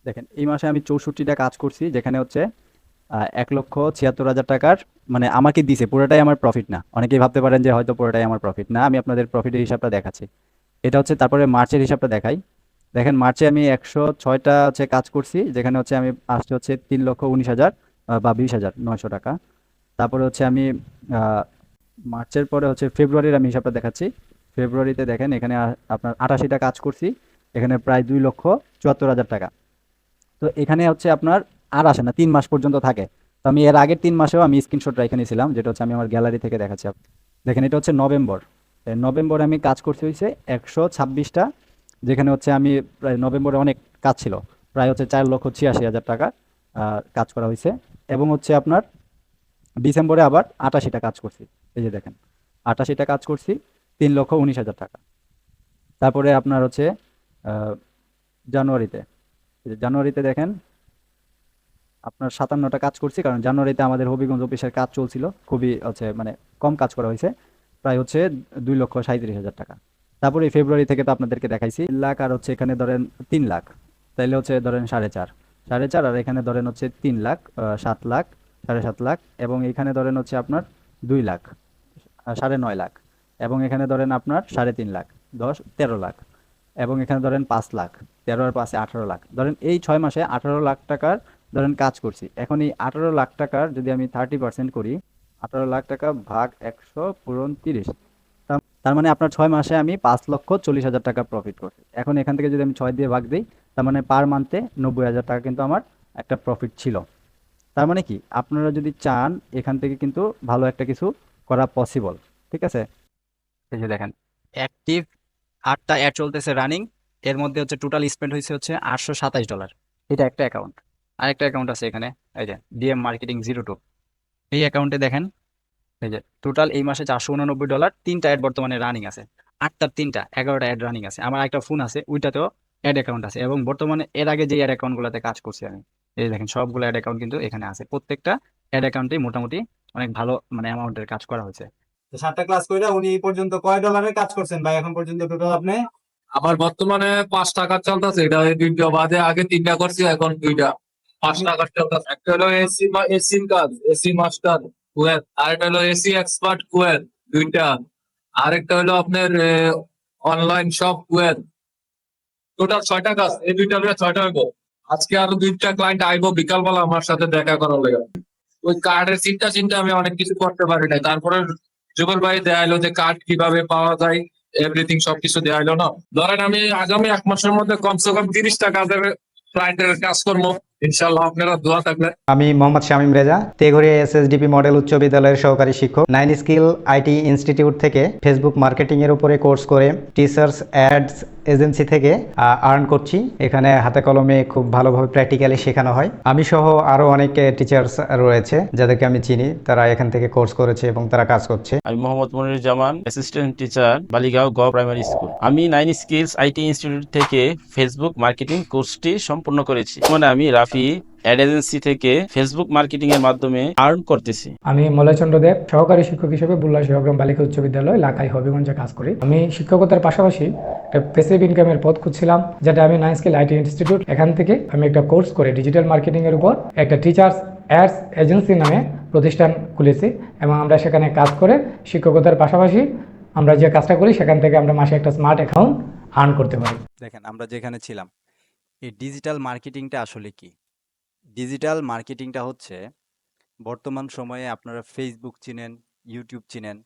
দেখেন এই মাসে আমি 64টা কাজ করছি, যেখানে হচ্ছে 1,76,000 টাকার, মানে আমাকে দিছে, পুরোটাই আমার প্রফিট না। অনেকেই ভাবতে পারেন যে হয়তো পুরোটাই আমার প্রফিট না, আমি আপনাদের প্রফিটের হিসাবটা দেখাচ্ছি। এটা হচ্ছে, তারপরে মার্চের হিসাবটা দেখাই। দেখেন মার্চে আমি 106টা হচ্ছে কাজ করছি, যেখানে হচ্ছে আমি আসছে হচ্ছে 3,19,000 বা 20,900 টাকা। তারপরে হচ্ছে আমি আহ, মার্চের পরে হচ্ছে ফেব্রুয়ারির আমি হিসাবটা দেখাচ্ছি। ফেব্রুয়ারিতে দেখেন এখানে আপনার 88টা কাজ করছি, এখানে প্রায় 2,74,000 টাকা। তো এখানে হচ্ছে আপনার আর আসে না, 3 মাস পর্যন্ত থাকে। তো আমি এর আগের 3 মাসেও আমি স্ক্রিনশট রেখে নিয়েছিলাম, যেটা হচ্ছে আমি আমার গ্যালারি থেকে দেখাচ্ছি দেখেন এটা হচ্ছে নভেম্বর। নভেম্বরে আমি কাজ করতে হয়েছে 126টা, যেখানে হচ্ছে আমি প্রায় নভেম্বরে অনেক কাজ ছিল, প্রায় হচ্ছে 4,86,000 টাকা কাজ করা হয়েছে। এবং হচ্ছে আপনার ডিসেম্বরে আবার 88টা কাজ করছি। এই যে দেখেন 88টা কাজ করছি, 3,19,000 টাকা। তারপরে আপনার হচ্ছে আহ, জানুয়ারিতে, এই যে জানুয়ারিতে দেখেন আপনার 57টা কাজ করছি, কারণ জানুয়ারিতে আমাদের হবিগঞ্জ অফিসের কাজ চলছিল, খুবই হচ্ছে মানে কম কাজ করা হয়েছে, প্রায় হচ্ছে 2,37,000 টাকা। তারপরে এই ফেব্রুয়ারি থেকে তো আপনাদেরকে দেখাইছি 3 লাখ, আর হচ্ছে এখানে ধরেন 3 লাখ, তাইলে হচ্ছে ধরেন 4.5, 4.5, আর এখানে ধরেন হচ্ছে 3 লাখ, 7 লাখ, 7.5 লাখ, এবং এখানে ধরেন হচ্ছে আপনার 2 লাখ, 9.5 লাখ, এবং এখানে ধরেন আপনার 3.5 লাখ, 13 লাখ, এবং এখানে ধরেন 5 লাখ, 13 আর 5-এ 18 লাখ, ধরেন এই 6 মাসে 18 লাখ টাকার ধরেন কাজ করছি। এখন এই 18 লাখ টাকার যদি আমি 30% করি, 18 লাখ টাকা ভাগ 100 পূরণ 30, তার মানে আপনার 6 মাসে আমি 5,40,000 টাকা প্রফিট করছি। এখন এখান থেকে যদি আমি 6 দিয়ে ভাগ দিই, তার মানে পার মান্থে 90,000 টাকা কিন্তু আমার একটা প্রফিট ছিল। তার মানে কি, আপনারা যদি চান এখান থেকে কিন্তু ভালো একটা কিছু করা পসিবল। ঠিক আছে, এই যে দেখেন অ্যাক্টিভ 8টা অ্যাড চলতেছে রানিং, এর মধ্যে হচ্ছে টোটাল স্পেন্ড হয়েছে হচ্ছে $827। এটা একটা অ্যাকাউন্ট। আরেকটা অ্যাকাউন্ট আছে এখানে, এই যে ডিএম মার্কেটিং 02, এই অ্যাকাউন্টে দেখেন এই যে টোটাল এই মাসে $489, 3টা অ্যাড বর্তমানে রানিং আছে। 8টার 3টা 11টা অ্যাড রানিং আছে। আমার একটা ফোন আছে, ওইটাতেও অ্যাড অ্যাকাউন্ট আছে, এবং বর্তমানে এর আগে যে অ্যাড অ্যাকাউন্টগুলোতে কাজ করছি আমি, এই যে দেখেন সবগুলো অ্যাড অ্যাকাউন্ট কিন্তু এখানে আছে। প্রত্যেকটা অ্যাড অ্যাকাউন্টেই মোটামুটি অনেক ভালো মানে অ্যামাউন্টের কাজ করা হয়েছে। তো 7টা ক্লাস কইরা উনি এই পর্যন্ত কয় ডলারের কাজ করছেন ভাই এখন পর্যন্ত টোটাল আপনি? আমার বর্তমানে 5 টাকা চলতেছে, এটা এই দুইটা বাদে আগে 3টা করছি, এখন দুইটা। 5 টাকা চলতেছে। একটা হলো এসি এসি কাজ, এসি মাস্টার কুয়েত, আর একটা হলো এসি এক্সপার্ট কুয়েত, দুইটা। আরেকটা হলো আপনার অনলাইন শপ কুয়েত। টোটাল 6টা কাজ, এই দুইটা হলো 6টা হইব। আজকে আরো 2টা ক্লায়েন্ট আইবো বিকালবেলা আমার সাথে দেখা করার লেগে। ওই কার্ডের চিন্তা চিন্তা আমি অনেক কিছু করতে পারি নাই, তারপরে জুগল ভাই দেখাইলো যে কার্ড কিভাবে পাওয়া যায়, এভরিথিং সবকিছু দেখাইলো না। ধরেন আমি আগামী 1 মাসের মধ্যে কমসে কম 30টা কাজের ক্লায়েন্টের কাজ করবো, ইনশাল্লাহ আপনারা দোয়া থাকলে। আমি মোহাম্মদ শামীম রেজা, তেঘরিয়া এসএসডিপি মডেল উচ্চ বিদ্যালয়ের সহকারী শিক্ষক। 9 স্কিল আইটি ইনস্টিটিউট থেকে ফেসবুক মার্কেটিং এর উপরে কোর্স করে টিচার্স অ্যাডস এজেন্সি থেকে আর্ন করছি। এখানে হাতে কলমে খুব ভালোভাবে প্র্যাকটিক্যালি শেখানো হয়। আমি সহ আরো অনেক টিচার্স রয়েছে যাদেরকে আমি চিনি, তারা এখান থেকে কোর্স করেছে এবং তারা কাজ করছে। আমি মোহাম্মদ মনির জামান, অ্যাসিস্ট্যান্ট টিচার, বালিগাঁও গ প্রাইমারি স্কুল। আমি 9 স্কিলস আইটি ইনস্টিটিউট থেকে ফেসবুক মার্কেটিং কোর্সটি সম্পূর্ণ করেছি। মানে আমি রাফি অ্যাড এজেন্সি থেকে ফেসবুক মার্কেটিং এর মাধ্যমে আর্ন করতেছি। আমি মলয়চন্দ্র দেব, সহকারী শিক্ষক হিসেবে বুল্লা শিবগ্রাম বালিকা উচ্চ বিদ্যালয় লাখাই হবিগঞ্জে কাজ করি। আমি শিক্ষকতার পাশাপাশি একটা প্যাসিভ ইনকামের পথ খুঁজছিলাম, যেটা আমি 9 স্কিল আইটি ইনস্টিটিউট এখান থেকে আমি একটা কোর্স করে ডিজিটাল মার্কেটিং এর উপর একটা টিচার্স অ্যাডস এজেন্সি নামে প্রতিষ্ঠান খুলেছি, এবং আমরা সেখানে কাজ করে শিক্ষকতার পাশাপাশি আমরা যে কাজটা করি সেখান থেকে আমরা মাসে একটা স্মার্ট অ্যাকাউন্ট আর্ন করতে পারি। দেখেন আমরা যেখানে ছিলাম, এই ডিজিটাল মার্কেটিংটা আসলে কি? ডিজিটাল মার্কেটিংটা হচ্ছে বর্তমান সময়ে আপনারা ফেসবুক চিনেন, ইউটিউব চিনেন।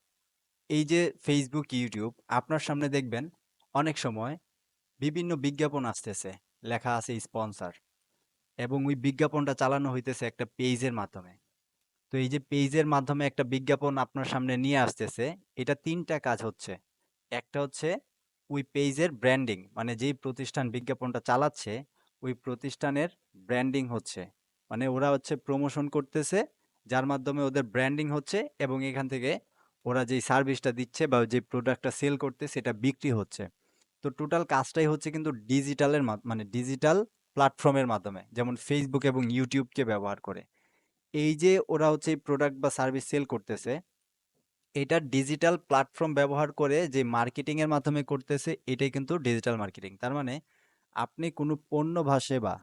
এই যে ফেসবুক, ইউটিউব, আপনার সামনে দেখবেন অনেক সময় বিভিন্ন বিজ্ঞাপন আসতেছে, লেখা আছে স্পন্সর, এবং ওই বিজ্ঞাপনটা চালানো হইতেছে একটা পেজের মাধ্যমে। তো এই যে পেজের মাধ্যমে একটা বিজ্ঞাপন আপনার সামনে নিয়ে আসতেছে, এটা 3টা কাজ হচ্ছে। একটা হচ্ছে ওই পেজের ব্র্যান্ডিং, মানে যেই প্রতিষ্ঠান বিজ্ঞাপনটা চালাচ্ছে ওই প্রতিষ্ঠানের ব্র্যান্ডিং হচ্ছে, মানে ওরা হচ্ছে প্রমোশন করতেছে, যার মাধ্যমে ওদের ব্র্যান্ডিং হচ্ছে, এবং এখান থেকে ওরা যেই সার্ভিসটা দিচ্ছে বা যে প্রোডাক্টটা সেল করতে সেটা বিক্রি হচ্ছে। তো টোটাল কাজটাই হচ্ছে কিন্তু ডিজিটালের মানে ডিজিটাল প্ল্যাটফর্মের মাধ্যমে, যেমন ফেসবুক এবং ইউটিউবকে ব্যবহার করে। এই যে ওরা হচ্ছে এই প্রোডাক্ট বা সার্ভিস সেল করতেছে, এটা ডিজিটাল প্ল্যাটফর্ম ব্যবহার করে যে মার্কেটিং এর মাধ্যমে করতেছে, এটাই কিন্তু ডিজিটাল মার্কেটিং। তার মানে আপনি কোনো পণ্য বা সেবা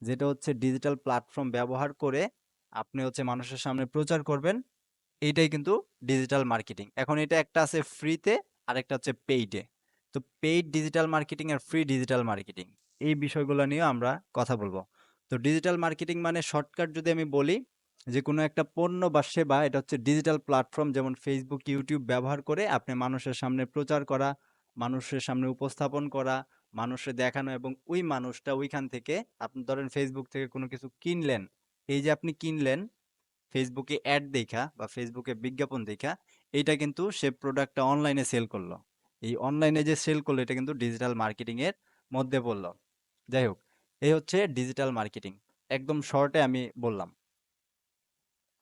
যেটা হচ্ছে ডিজিটাল প্ল্যাটফর্ম ব্যবহার করে আপনি হচ্ছে মানুষের সামনে প্রচার করবেন। এইটাই কিন্তু ডিজিটাল মার্কেটিং। এখন এটা একটা আছে ফ্রিতে, আরেকটা হচ্ছে পেইডে। তো পেইড ডিজিটাল মার্কেটিং আর ফ্রি ডিজিটাল মার্কেটিং, এই বিষয়গুলো নিয়ে আমরা কথা বলবো। তো ডিজিটাল মার্কেটিং মানে শর্টকাট যদি আমি বলি, যে কোনো একটা পণ্য বা সেবা, এটা হচ্ছে ডিজিটাল প্ল্যাটফর্ম যেমন ফেসবুক, ইউটিউব ব্যবহার করে আপনি মানুষের সামনে প্রচার করা, মানুষের সামনে উপস্থাপন করা, মানুষের দেখানো, এবং ওই মানুষটা ওইখান থেকে, আপনি ধরেন ফেসবুক থেকে কোনো কিছু কিনলেন, এই যে আপনি কিনলেন ফেসবুকে অ্যাড দেখা বা ফেসবুকে বিজ্ঞাপন দেখা, এইটা কিন্তু সে প্রোডাক্টটা অনলাইনে সেল করলো। এই অনলাইনে যে সেল করলো এটা কিন্তু ডিজিটাল মার্কেটিং এর মধ্যে পড়লো। যাই হোক, এই হচ্ছে ডিজিটাল মার্কেটিং, একদম শর্টে আমি বললাম।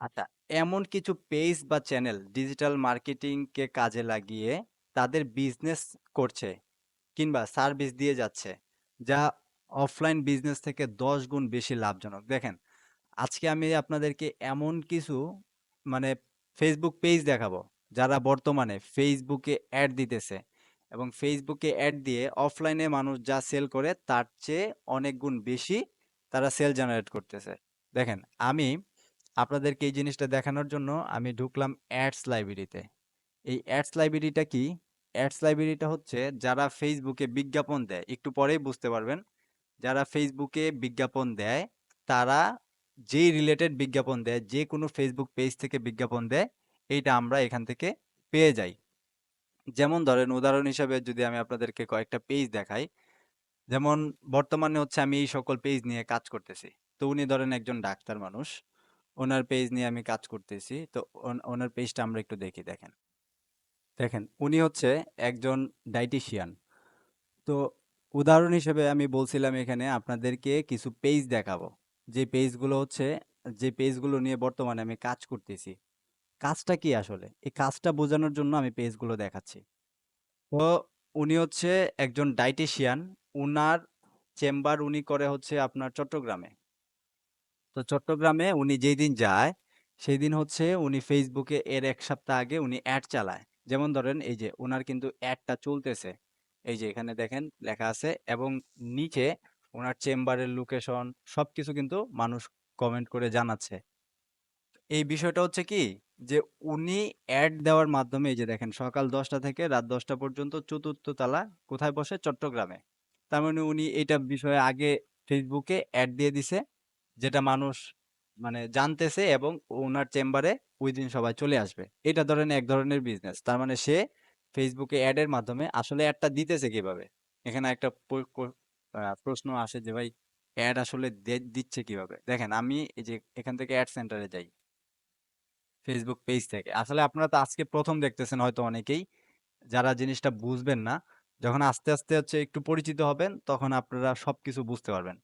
আচ্ছা, এমন কিছু পেজ বা চ্যানেল ডিজিটাল মার্কেটিংকে কাজে লাগিয়ে তাদের বিজনেস করছে কিংবা সার্ভিস দিয়ে যাচ্ছে, যা অফলাইন বিজনেস থেকে 10 গুণ বেশি লাভজনক। দেখেন, আজকে আমি আপনাদেরকে এমন কিছু মানে ফেসবুক পেজ দেখাবো যারা বর্তমানে ফেসবুকে অ্যাড দিতেছে, এবং ফেসবুকে অ্যাড দিয়ে অফলাইনে মানুষ যা সেল করে তার চেয়ে অনেক গুণ বেশি তারা সেল জেনারেট করতেছে। দেখেন, আমি আপনাদেরকে এই জিনিসটা দেখানোর জন্য আমি ঢুকলাম অ্যাডস লাইব্রেরিতে। এই অ্যাডস লাইব্রেরিটা কি? অ্যাডস লাইব্রেরিটা হচ্ছে যারা ফেসবুকে বিজ্ঞাপন দেয়, একটু পরেই বুঝতে পারবেন। যারা ফেসবুকে বিজ্ঞাপন দেয় তারা যেই রিলেটেড বিজ্ঞাপন দেয়, যে কোনো ফেসবুক পেজ থেকে বিজ্ঞাপন দেয়, এইটা আমরা এখান থেকে পেয়ে যাই। যেমন ধরেন, উদাহরণ হিসাবে যদি আমি আপনাদেরকে কয়েকটা পেজ দেখাই, যেমন বর্তমানে হচ্ছে আমি এই সকল পেজ নিয়ে কাজ করতেছি। তো উনি ধরেন একজন ডাক্তার মানুষ, ওনার পেজ নিয়ে আমি কাজ করতেছি। তো ওনার পেজটা আমরা একটু দেখি। দেখেন, দেখেন উনি হচ্ছে একজন ডাইটিশিয়ান। তো উদাহরণ হিসেবে আমি বলছিলাম এখানে আপনাদেরকে কিছু পেজ দেখাবো, যে পেজগুলো হচ্ছে, যে পেজগুলো নিয়ে বর্তমানে আমি কাজ করতেছি। কাজটা কি আসলে, এই কাজটা বোঝানোর জন্য আমি পেজগুলো দেখাচ্ছি। তো উনি হচ্ছে একজন ডাইটিশিয়ান, উনার চেম্বার উনি করে হচ্ছে আপনার চট্টগ্রামে। তো চট্টগ্রামে উনি যেই দিন যায়, সেই দিন হচ্ছে উনি ফেসবুকে এর 1 সপ্তাহ আগে উনি অ্যাড চালায়। যেমন ধরেন, এই যে ওনার কিন্তু অ্যাডটা চলতেছে, এই যে এখানে দেখেন লেখা আছে, এবং নিচে ওনার চেম্বারের লোকেশন সবকিছু কিন্তু মানুষ কমেন্ট করে জানাচ্ছে। এই বিষয়টা হচ্ছে কি, যে উনি অ্যাড দেওয়ার মাধ্যমে, এই যে দেখেন সকাল 10টা থেকে রাত 10টা পর্যন্ত চতুর্থ তলা কোথায় বসে? চট্টগ্রামে। তার মানে উনি এইটা বিষয়ে আগে ফেসবুকে অ্যাড দিয়ে দিছে, যেটা মানুষ মানে জানতেছে, এবং ওনার চেম্বারে ওই দিন সবাই চলে আসবে। এটা ধরেন এক ধরনের বিজনেস। তার মানে সে ফেসবুকে অ্যাড এর মাধ্যমে আসলে অ্যাডটা দিতেছে কিভাবে? এখানে একটা প্রশ্ন আসে যে ভাই, অ্যাড আসলে দিচ্ছে কিভাবে? দেখেন, আমি এই যে এখান থেকে অ্যাড সেন্টারে যাই ফেসবুক পেজ থেকে। আসলে আপনারা তো আজকে প্রথম দেখতেছেন হয়তো অনেকেই, যারা জিনিসটা বুঝবেন না। যখন আস্তে আস্তে হচ্ছে একটু পরিচিত হবেন, তখন আপনারা সবকিছু বুঝতে পারবেন।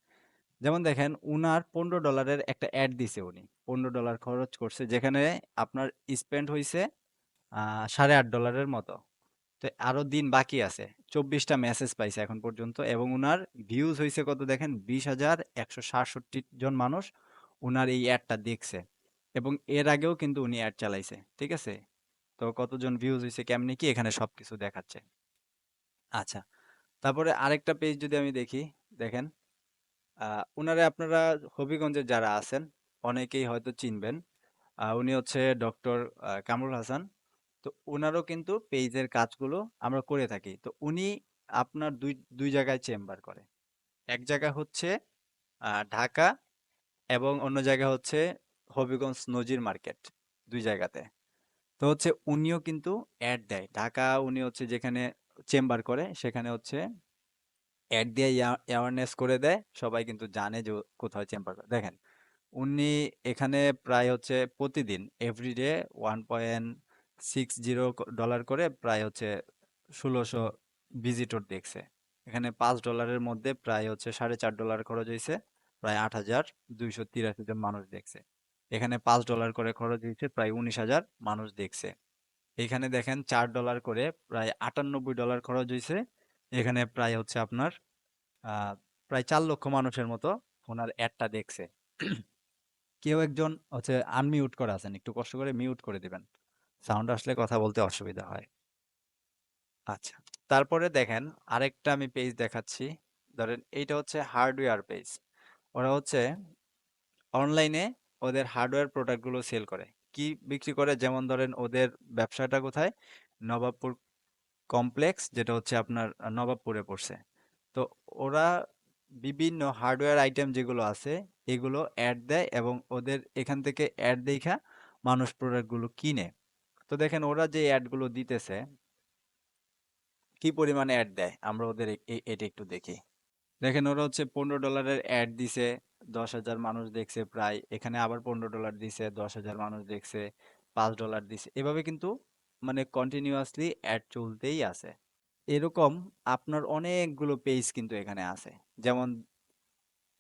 যেমন দেখেন, উনার $15 একটা অ্যাড দিছে উনি। $15 খরচ করছে, যেখানে আপনার স্পেন্ড হইছে $8.5 মতো। তো আরো দিন বাকি আছে। 24টা মেসেজ পাইছে এখন পর্যন্ত, এবং উনার ভিউজ হইছে কত দেখেন, 20,167 জন মানুষ উনার এই অ্যাডটা দেখছে। এবং এর আগেও কিন্তু উনি অ্যাড চালাইছে, ঠিক আছে? তো কতজন ভিউজ হইছে, কেমনে কি, এখানে সবকিছু দেখাচ্ছে। আচ্ছা, তারপরে আরেকটা পেজ যদি আমি দেখি, দেখেন, উনারে আপনারা হবিগঞ্জে যারা আছেন অনেকেই হয়তো চিনবেন। উনি হচ্ছে ডক্টর কামরুল হাসান। তো উনারও কিন্তু পেজের কাজগুলো আমরা করে থাকি। তো উনি আপনার দুই দুই জায়গায় চেম্বার করে। এক জায়গা হচ্ছে ঢাকা, এবং অন্য জায়গা হচ্ছে হবিগঞ্জ নজির মার্কেট, দুই জায়গাতে। তো হচ্ছে উনিও কিন্তু অ্যাড দেয়। ঢাকা উনি হচ্ছে যেখানে চেম্বার করে সেখানে হচ্ছে অ্যাড দিয়ে অ্যাওয়ারনেস করে দেয়, সবাই কিন্তু জানে যে ও কোথায় চেম্বার করে। দেখেন, উনি এখানে প্রায় হচ্ছে প্রতিদিন এভরিডে $1.60 করে প্রায় হচ্ছে 1600 ভিজিটর দেখছে। এখানে $5 মধ্যে প্রায় হচ্ছে $4.5 খরচ হয়েছে, প্রায় 8,283 জন মানুষ দেখছে। এখানে $5 করে খরচ হয়েছে, প্রায় 19,000 মানুষ দেখছে। এখানে দেখেন $4 করে প্রায় $98 খরচ হয়েছে, এখানে প্রায় হচ্ছে আপনার প্রায় 4 লক্ষ মানুষের মতো ওনার অ্যাডটা দেখছে। কেউ একজন হচ্ছে আনমিউট করা আছেন, একটু কষ্ট করে মিউট করে দিবেন, সাউন্ড আসলে কথা বলতে অসুবিধা হয়। আচ্ছা, তারপরে দেখেন আরেকটা আমি পেজ দেখাচ্ছি। ধরেন এইটা হচ্ছে হার্ডওয়্যার পেজ। ওরা হচ্ছে অনলাইনে ওদের হার্ডওয়্যার প্রোডাক্টগুলো সেল করে। কি বিক্রি করে? যেমন ধরেন ওদের ব্যবসাটা কোথায়? নবাবপুর কমপ্লেক্স, যেটা হচ্ছে আপনার নবাবপুরে পড়ছে। তো ওরা বিভিন্ন হার্ডওয়্যার আইটেম যেগুলো আছে এগুলো অ্যাড দেয় এবং ওদের এখান থেকে অ্যাড দেখা মানুষ প্রোডাক্টগুলো কিনে। তো দেখেন ওরা যে অ্যাডগুলো দিতেছে, কি পরিমাণে অ্যাড দেয় আমরা ওদের এটা একটু দেখি। দেখেন ওরা হচ্ছে $15 অ্যাড দিছে, 10,000 মানুষ দেখছে প্রায়। এখানে আবার $15 দিছে, 10,000 মানুষ দেখছে, $5 দিছে। এভাবে কিন্তু মানে কন্টিনিউয়াসলি অ্যাড চলতেই আছে। এরকম আপনার অনেকগুলো পেজ কিন্তু এখানে আছে। যেমন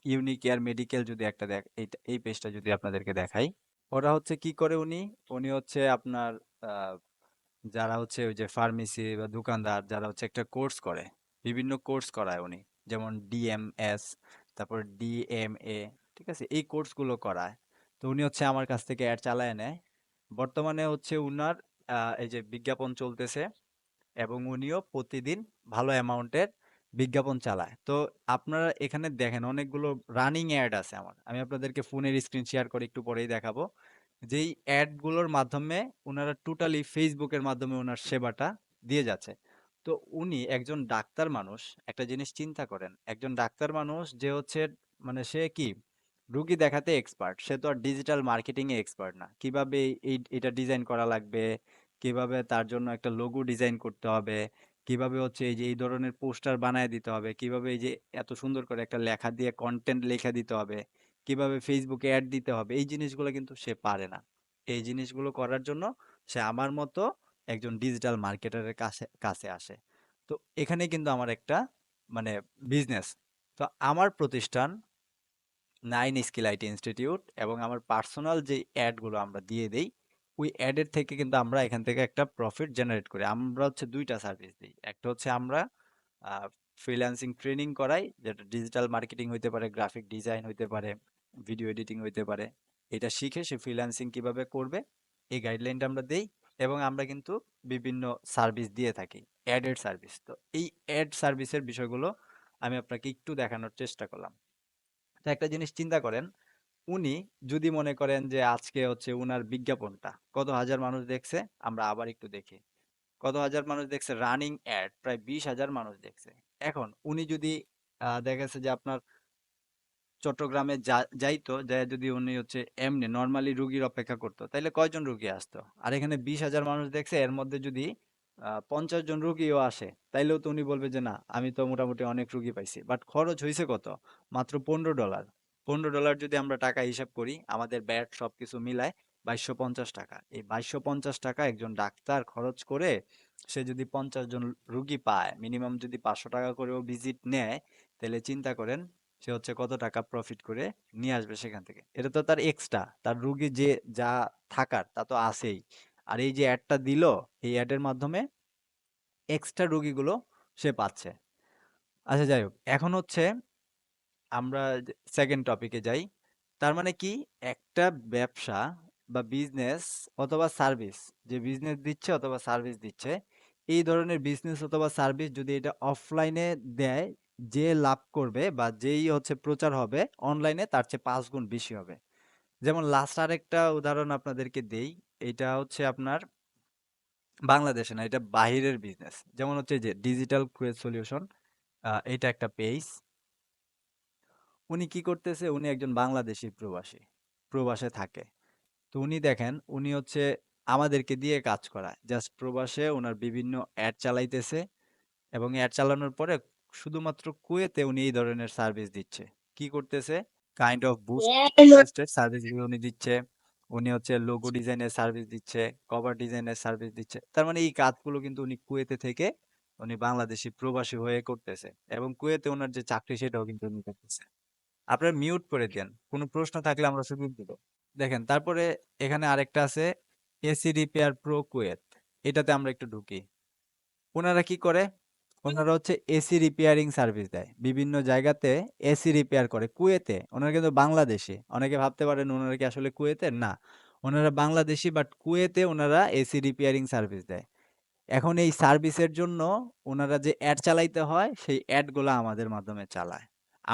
ইউনিকেয়ার মেডিকেল যদি একটা এই পেজটা যদি আপনাদেরকে দেখাই, ওরা হচ্ছে কি করে উনি হচ্ছে আপনার আহ, যারা হচ্ছে ওই যে ফার্মেসি বা দোকানদার যারা হচ্ছে একটা কোর্স করে, বিভিন্ন কোর্স করায় উনি, যেমন ডিএমএস, তারপর ডিএমএ, ঠিক আছে, এই কোর্সগুলো করায়। তো উনি হচ্ছে আমার কাছ থেকে অ্যাড চালায় নেয়। বর্তমানে হচ্ছে উনার এই যে বিজ্ঞাপন চলতেছে এবং উনিও প্রতিদিন ভালো অ্যামাউন্টের বিজ্ঞাপন চালায়। তো আপনারা এখানে দেখেন অনেকগুলো রানিং অ্যাড আছে আমার। আমি আপনাদেরকে ফোনের স্ক্রিন শেয়ার করে একটু পরেই দেখাবো। যেই অ্যাডগুলোর মাধ্যমে উনারা টোটালি ফেসবুকের মাধ্যমে উনার সেবাটা দিয়ে যাচ্ছে। তো উনি একজন ডাক্তার মানুষ, একটা জিনিস চিন্তা করেন, একজন ডাক্তার মানুষ যে হচ্ছে মানে সে কি রুগী দেখাতে এক্সপার্ট, সে তো আর ডিজিটাল মার্কেটিং এ এক্সপার্ট না। কিভাবে এটা ডিজাইন করা লাগবে, কিভাবে তার জন্য একটা লোগো ডিজাইন করতে হবে, কিভাবে হচ্ছে এই যে এই ধরনের পোস্টার বানায় দিতে হবে, কিভাবে এই যে এত সুন্দর করে একটা লেখা দিয়ে কন্টেন্ট লিখে দিতে হবে, কিভাবে ফেসবুকে অ্যাড দিতে হবে, এই জিনিসগুলো কিন্তু সে পারে না। এই জিনিসগুলো করার জন্য সে আমার মতো একজন ডিজিটাল মার্কেটারের কাছে কাছে আসে। তো এখানে কিন্তু আমার একটা মানে বিজনেস। তো আমার প্রতিষ্ঠান নাইন স্কিল আইটি ইনস্টিটিউট এবং আমার পার্সোনাল যে অ্যাডগুলো আমরা দিয়ে দেই, ওই অ্যাডের থেকে কিন্তু আমরা এখান থেকে একটা প্রফিট জেনারেট করি। আমরা হচ্ছে দুইটা সার্ভিস দিই। একটা হচ্ছে আমরা ফ্রিল্যান্সিং ট্রেনিং করাই, যেটা ডিজিটাল মার্কেটিং হইতে পারে, গ্রাফিক ডিজাইন হইতে পারে, ভিডিও এডিটিং হইতে পারে। এটা শিখে সে ফ্রিল্যান্সিং কিভাবে করবে এই গাইডলাইনটা আমরা দেই। এবং আমরা কিন্তু বিভিন্ন সার্ভিস দিয়ে থাকি, অ্যাডেড সার্ভিস। তো এই অ্যাড সার্ভিসের বিষয়গুলো আমি আপনাকে একটু দেখানোর চেষ্টা করলাম। তো একটা জিনিস চিন্তা করেন, উনি যদি মনে করেন যে আজকে হচ্ছে উনার বিজ্ঞাপনটা কত হাজার মানুষ দেখছে, আমরা আবার একটু দেখি কত হাজার মানুষ দেখছে। রানিং অ্যাড প্রায় 20,000 মানুষ দেখছে। এখন উনি যদি দেখা গেছে যে আপনার চট্টগ্রামে যাইতো, যায় যদি উনি হচ্ছে এমনি নর্মালি রুগীর অপেক্ষা করতো, তাইলে কয়জন রুগী আসতো? আর এখানে 20,000 মানুষ দেখছে, এর মধ্যে যদি 50 জন রুগীও আসে, তাইলেও তো উনি বলবে যে না, আমি তো মোটামুটি অনেক রুগী পাইছি। বাট খরচ হয়েছে কত? মাত্র $15। $15 যদি আমরা টাকা হিসাব করি, আমাদের ব্যাট সবকিছু মিলায় 2250 টাকা। এই 2250 টাকা একজন ডাক্তার খরচ করে সে যদি 50 জন রুগী পায়, মিনিমাম যদি 500 টাকা করেও ভিজিট নেয়, তাহলে চিন্তা করেন সে হচ্ছে কত টাকা প্রফিট করে নিয়ে আসবে সেখান থেকে। এটা তো তার এক্সট্রা, তার রুগী যে যা থাকার তা তো আছেই। আর এই যে অ্যাডটা দিল, এই অ্যাডের মাধ্যমে এক্সট্রা রুগীগুলো সে পাচ্ছে। আচ্ছা যাই হোক, এখন হচ্ছে আমরা সেকেন্ড টপিকে যাই। তার মানে কি, একটা ব্যবসা বা বিজনেস অথবা সার্ভিস, যে বিজনেস দিচ্ছে অথবা সার্ভিস দিচ্ছে, এই ধরনের বিজনেস অথবা সার্ভিস যদি এটা অফলাইনে দেয়, যে লাভ করবে বা যেই হচ্ছে প্রচার হবে অনলাইনে তার চেয়ে 5 গুণ বেশি হবে। যেমন লাস্ট আরেকটা উদাহরণ আপনাদেরকে দেই। এটা হচ্ছে আপনার বাংলাদেশে না, এটা বাহিরের বিজনেস। যেমন হচ্ছে যে ডিজিটাল কুয়েত সলিউশন, এটা একটা পেজ। উনি কি করতেছে? উনি একজন বাংলাদেশী প্রবাসী, প্রবাসে থাকে। তো উনি দেখেন উনি হচ্ছে আমাদেরকে দিয়ে কাজ করায়, জাস্ট প্রবাসে ওনার বিভিন্ন অ্যাড চালাইতেছে এবং অ্যাড চালানোর পরে শুধুমাত্র কুয়েতে উনি এই ধরনের সার্ভিস দিচ্ছে। কি করতেছে? কাইন্ড অফ বুস্টেড সার্ভিস উনি দিচ্ছে। উনি হচ্ছে লোগো ডিজাইনের সার্ভিস দিচ্ছে, কভার ডিজাইনের সার্ভিস দিচ্ছে। তার মানে এই কাজগুলো কিন্তু উনি কুয়েতে থেকে উনি বাংলাদেশি প্রবাসী হয়ে করতেছে এবং কুয়েতে ওনার যে চাকরি সেটাও কিন্তু উনি করতেছে। আপনারা মিউট করে দেন, কোনো প্রশ্ন থাকলে আমরা সুযোগ দিব। দেখেন তারপরে এখানে আরেকটা আছে, এসি রিপেয়ার প্রো কুয়েত। এটাতে আমরা একটু ঢুকি। ওনারা কি করে? ওনারা হচ্ছে এসি রিপেয়ারিং সার্ভিস দেয় বিভিন্ন জায়গাতে। এসি রিপেয়ার করে কুয়েতে। ওনারা কিন্তু বাংলাদেশে। অনেকে ভাবতে পারেন ওনারা কি আসলে কুয়েতের? না, ওনারা বাংলাদেশি, বাট কুয়েতে ওনারা এসি রিপেয়ারিং সার্ভিস দেয়। এখন এই সার্ভিসের জন্য ওনারা যে অ্যাড চালাইতে হয়, সেই অ্যাডগুলো আমাদের মাধ্যমে চালায়।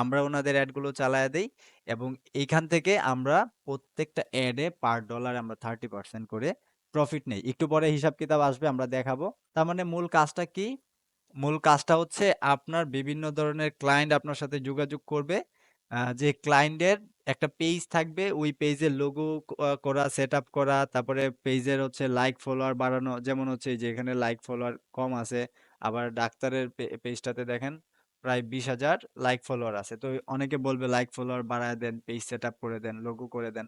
আমরা ওনাদের অ্যাডগুলো চালায়া দেই এবং এইখান থেকে আমরা প্রত্যেকটা অ্যাডে পার ডলার আমরা 30% করে প্রফিট নেই। একটু পরে হিসাব কিতাব আসবে, আমরা দেখাবো। তার মানে মূল কাজটা কি? মূল কাজটা হচ্ছে আপনার বিভিন্ন ধরনের ক্লায়েন্ট আপনার সাথে যোগাযোগ করবে। যে ক্লায়েন্টের একটা পেজ থাকবে, ওই পেজের লোগো করা, সেটআপ করা, তারপরে পেজের হচ্ছে লাইক ফলোয়ার বাড়ানো। যেমন হচ্ছে এই যে এখানে লাইক ফলোয়ার কম আছে, আবার ডাক্তারের পেজটাতে দেখেন প্রায় 20,000 লাইক ফলোয়ার আছে। তো অনেকে বলবে লাইক ফলোয়ার বাড়ায় দেন, পেজ সেটআপ করে দেন, লোগো করে দেন।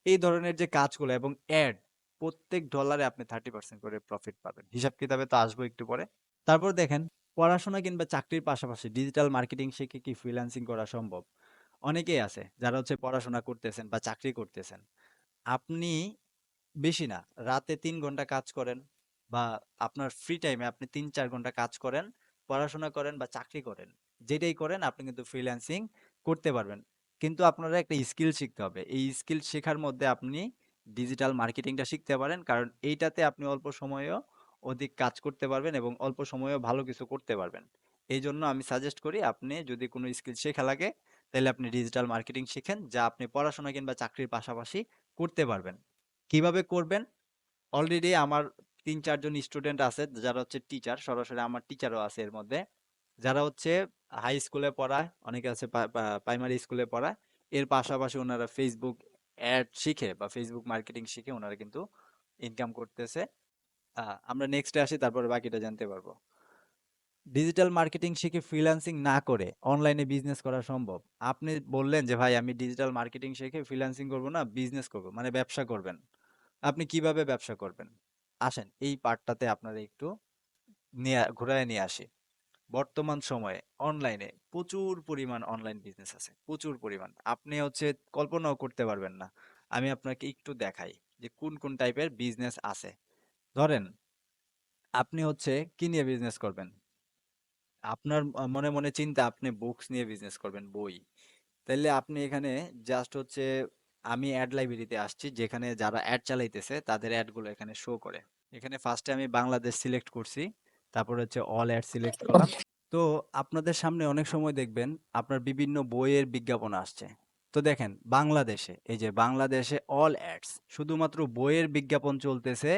এই ধরনের যে কাজগুলো এবং অ্যাড, প্রত্যেক ডলারে আপনি 30% করে প্রফিট পাবেন। হিসাব কিতাবে তো আসবো একটু পরে। তারপর দেখেন, পড়াশোনা কিংবা চাকরির পাশাপাশি ডিজিটাল মার্কেটিং শিখে কি ফ্রিল্যান্সিং করা সম্ভব? অনেকেই আছে যারা হচ্ছে পড়াশোনা করতেছেন বা চাকরি করতেছেন। আপনি বেশি না, রাতে ৩ ঘন্টা কাজ করেন বা আপনার ফ্রি টাইমে আপনি ৩-৪ ঘন্টা কাজ করেন, পড়াশোনা করেন বা চাকরি করেন। যেটাই করেন আপনি কিন্তু ফ্রিল্যান্সিং করতে পারবেন। কিন্তু আপনারা একটা স্কিল শিখতে হবে। এই স্কিল শেখার মধ্যে আপনি ডিজিটাল মার্কেটিংটা শিখতে পারেন। কারণ এইটাতে আপনি অল্প সময়েও অধিক কাজ করতে পারবেন এবং অল্প সময়েও ভালো কিছু করতে পারবেন। এইজন্য আমি সাজেস্ট করি আপনি যদি কোনো স্কিল শেখা লাগে, তাইলে আপনি ডিজিটাল মার্কেটিং শিখেন, যা আপনি পড়াশোনা কিংবা চাকরির পাশাপাশি করতে পারবেন। কিভাবে করবেন? অলরেডি আমার ৩-৪ জন স্টুডেন্ট আছে যারা হচ্ছে টিচার, সরাসরি আমার টিচারও আছে এর মধ্যে। যারা হচ্ছে হাই স্কুলে পড়ায়, অনেকে আছে প্রাইমারি স্কুলে পড়ায়। এর পাশাপাশি ওনারা ফেসবুক অ্যাড শিখে বা ফেসবুক মার্কেটিং শিখে ওনারা কিন্তু ইনকাম করতেছে। আমরা নেক্সটে আসি, তারপরে বাকিটা জানতে পারবো। ডিজিটাল মার্কেটিং শিখে ফ্রিল্যান্সিং না করে অনলাইনে বিজনেস করা সম্ভব? আপনি বললেন যে ভাই আমি ডিজিটাল মার্কেটিং শিখে ফ্রিল্যান্সিং করব না, বিজনেস করব, মানে ব্যবসা করবেন। আপনি কিভাবে ব্যবসা করবেন? আসেন এই পার্টটাতে আপনারা একটু নিয়ে ঘুরায় নিয়ে আসি। বর্তমান সময়ে অনলাইনে প্রচুর পরিমাণ অনলাইন বিজনেস আছে, প্রচুর পরিমাণ। আপনি হচ্ছে কল্পনাও করতে পারবেন না। আমি আপনাকে একটু দেখাই যে কোন কোন টাইপের বিজনেস আছে। ধরেন আপনি হচ্ছে কি নিয়ে বিজনেস করবেন? আপনার মনে মনে চিন্তা আপনি বুকস নিয়ে বিজনেস করবেন, বই। তাইলে আপনি এখানে জাস্ট হচ্ছে, আমি অ্যাড লাইব্রেরিতে আসছি, যেখানে যারা অ্যাড চালাইতেছে তাদের অ্যাডগুলো এখানে শো করে। এখানে ফার্স্টে আমি বাংলাদেশ সিলেক্ট করছি, তারপর হচ্ছে অল অ্যাড সিলেক্ট করলাম। তো আপনাদের সামনে অনেক সময় দেখবেন আপনার বিভিন্ন বইয়ের বিজ্ঞাপন আসছে। তো দেখেন বাংলাদেশে, এই যে বাংলাদেশে অল অ্যাডস, শুধুমাত্র বইয়ের বিজ্ঞাপন চলতেছে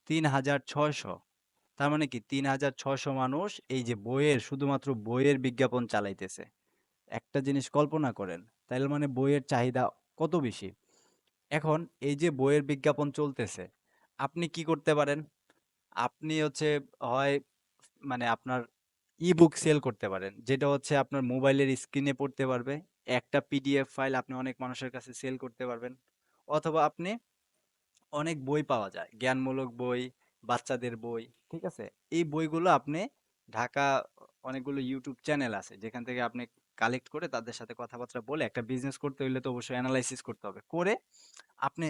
৩,৬০০। তার মানে কি ৩,৬০০ মানুষ এই যে বইয়ের, শুধুমাত্র বইয়ের বিজ্ঞাপন চালাইতেছে। একটা জিনিস কল্পনা করেন, তাইলে মানে বইয়ের চাহিদা কত বেশি। এখন এই যে বইয়ের বিজ্ঞাপন চলতেছে, আপনি কি করতে পারেন? আপনি হচ্ছে হয় মানে আপনার ই-বুক সেল করতে পারেন, যেটা হচ্ছে আপনার মোবাইলের স্ক্রিনে পড়তে পারবে। একটা পিডিএফ ফাইল আপনি অনেক মানুষের কাছে সেল করতে পারবেন। অথবা আপনি, অনেক বই পাওয়া যায়, জ্ঞানমূলক বই, বাচ্চাদের বই, ঠিক আছে? এই বইগুলো আপনি ঢাকা, অনেকগুলো ইউটিউব চ্যানেল আছে যেখান থেকে আপনি কালেক্ট করে তাদের সাথে কথাবার্তা বলে, একটা বিজনেস করতে হইলে তো অবশ্যই অ্যানালাইসিস করতে হবে, করে আপনি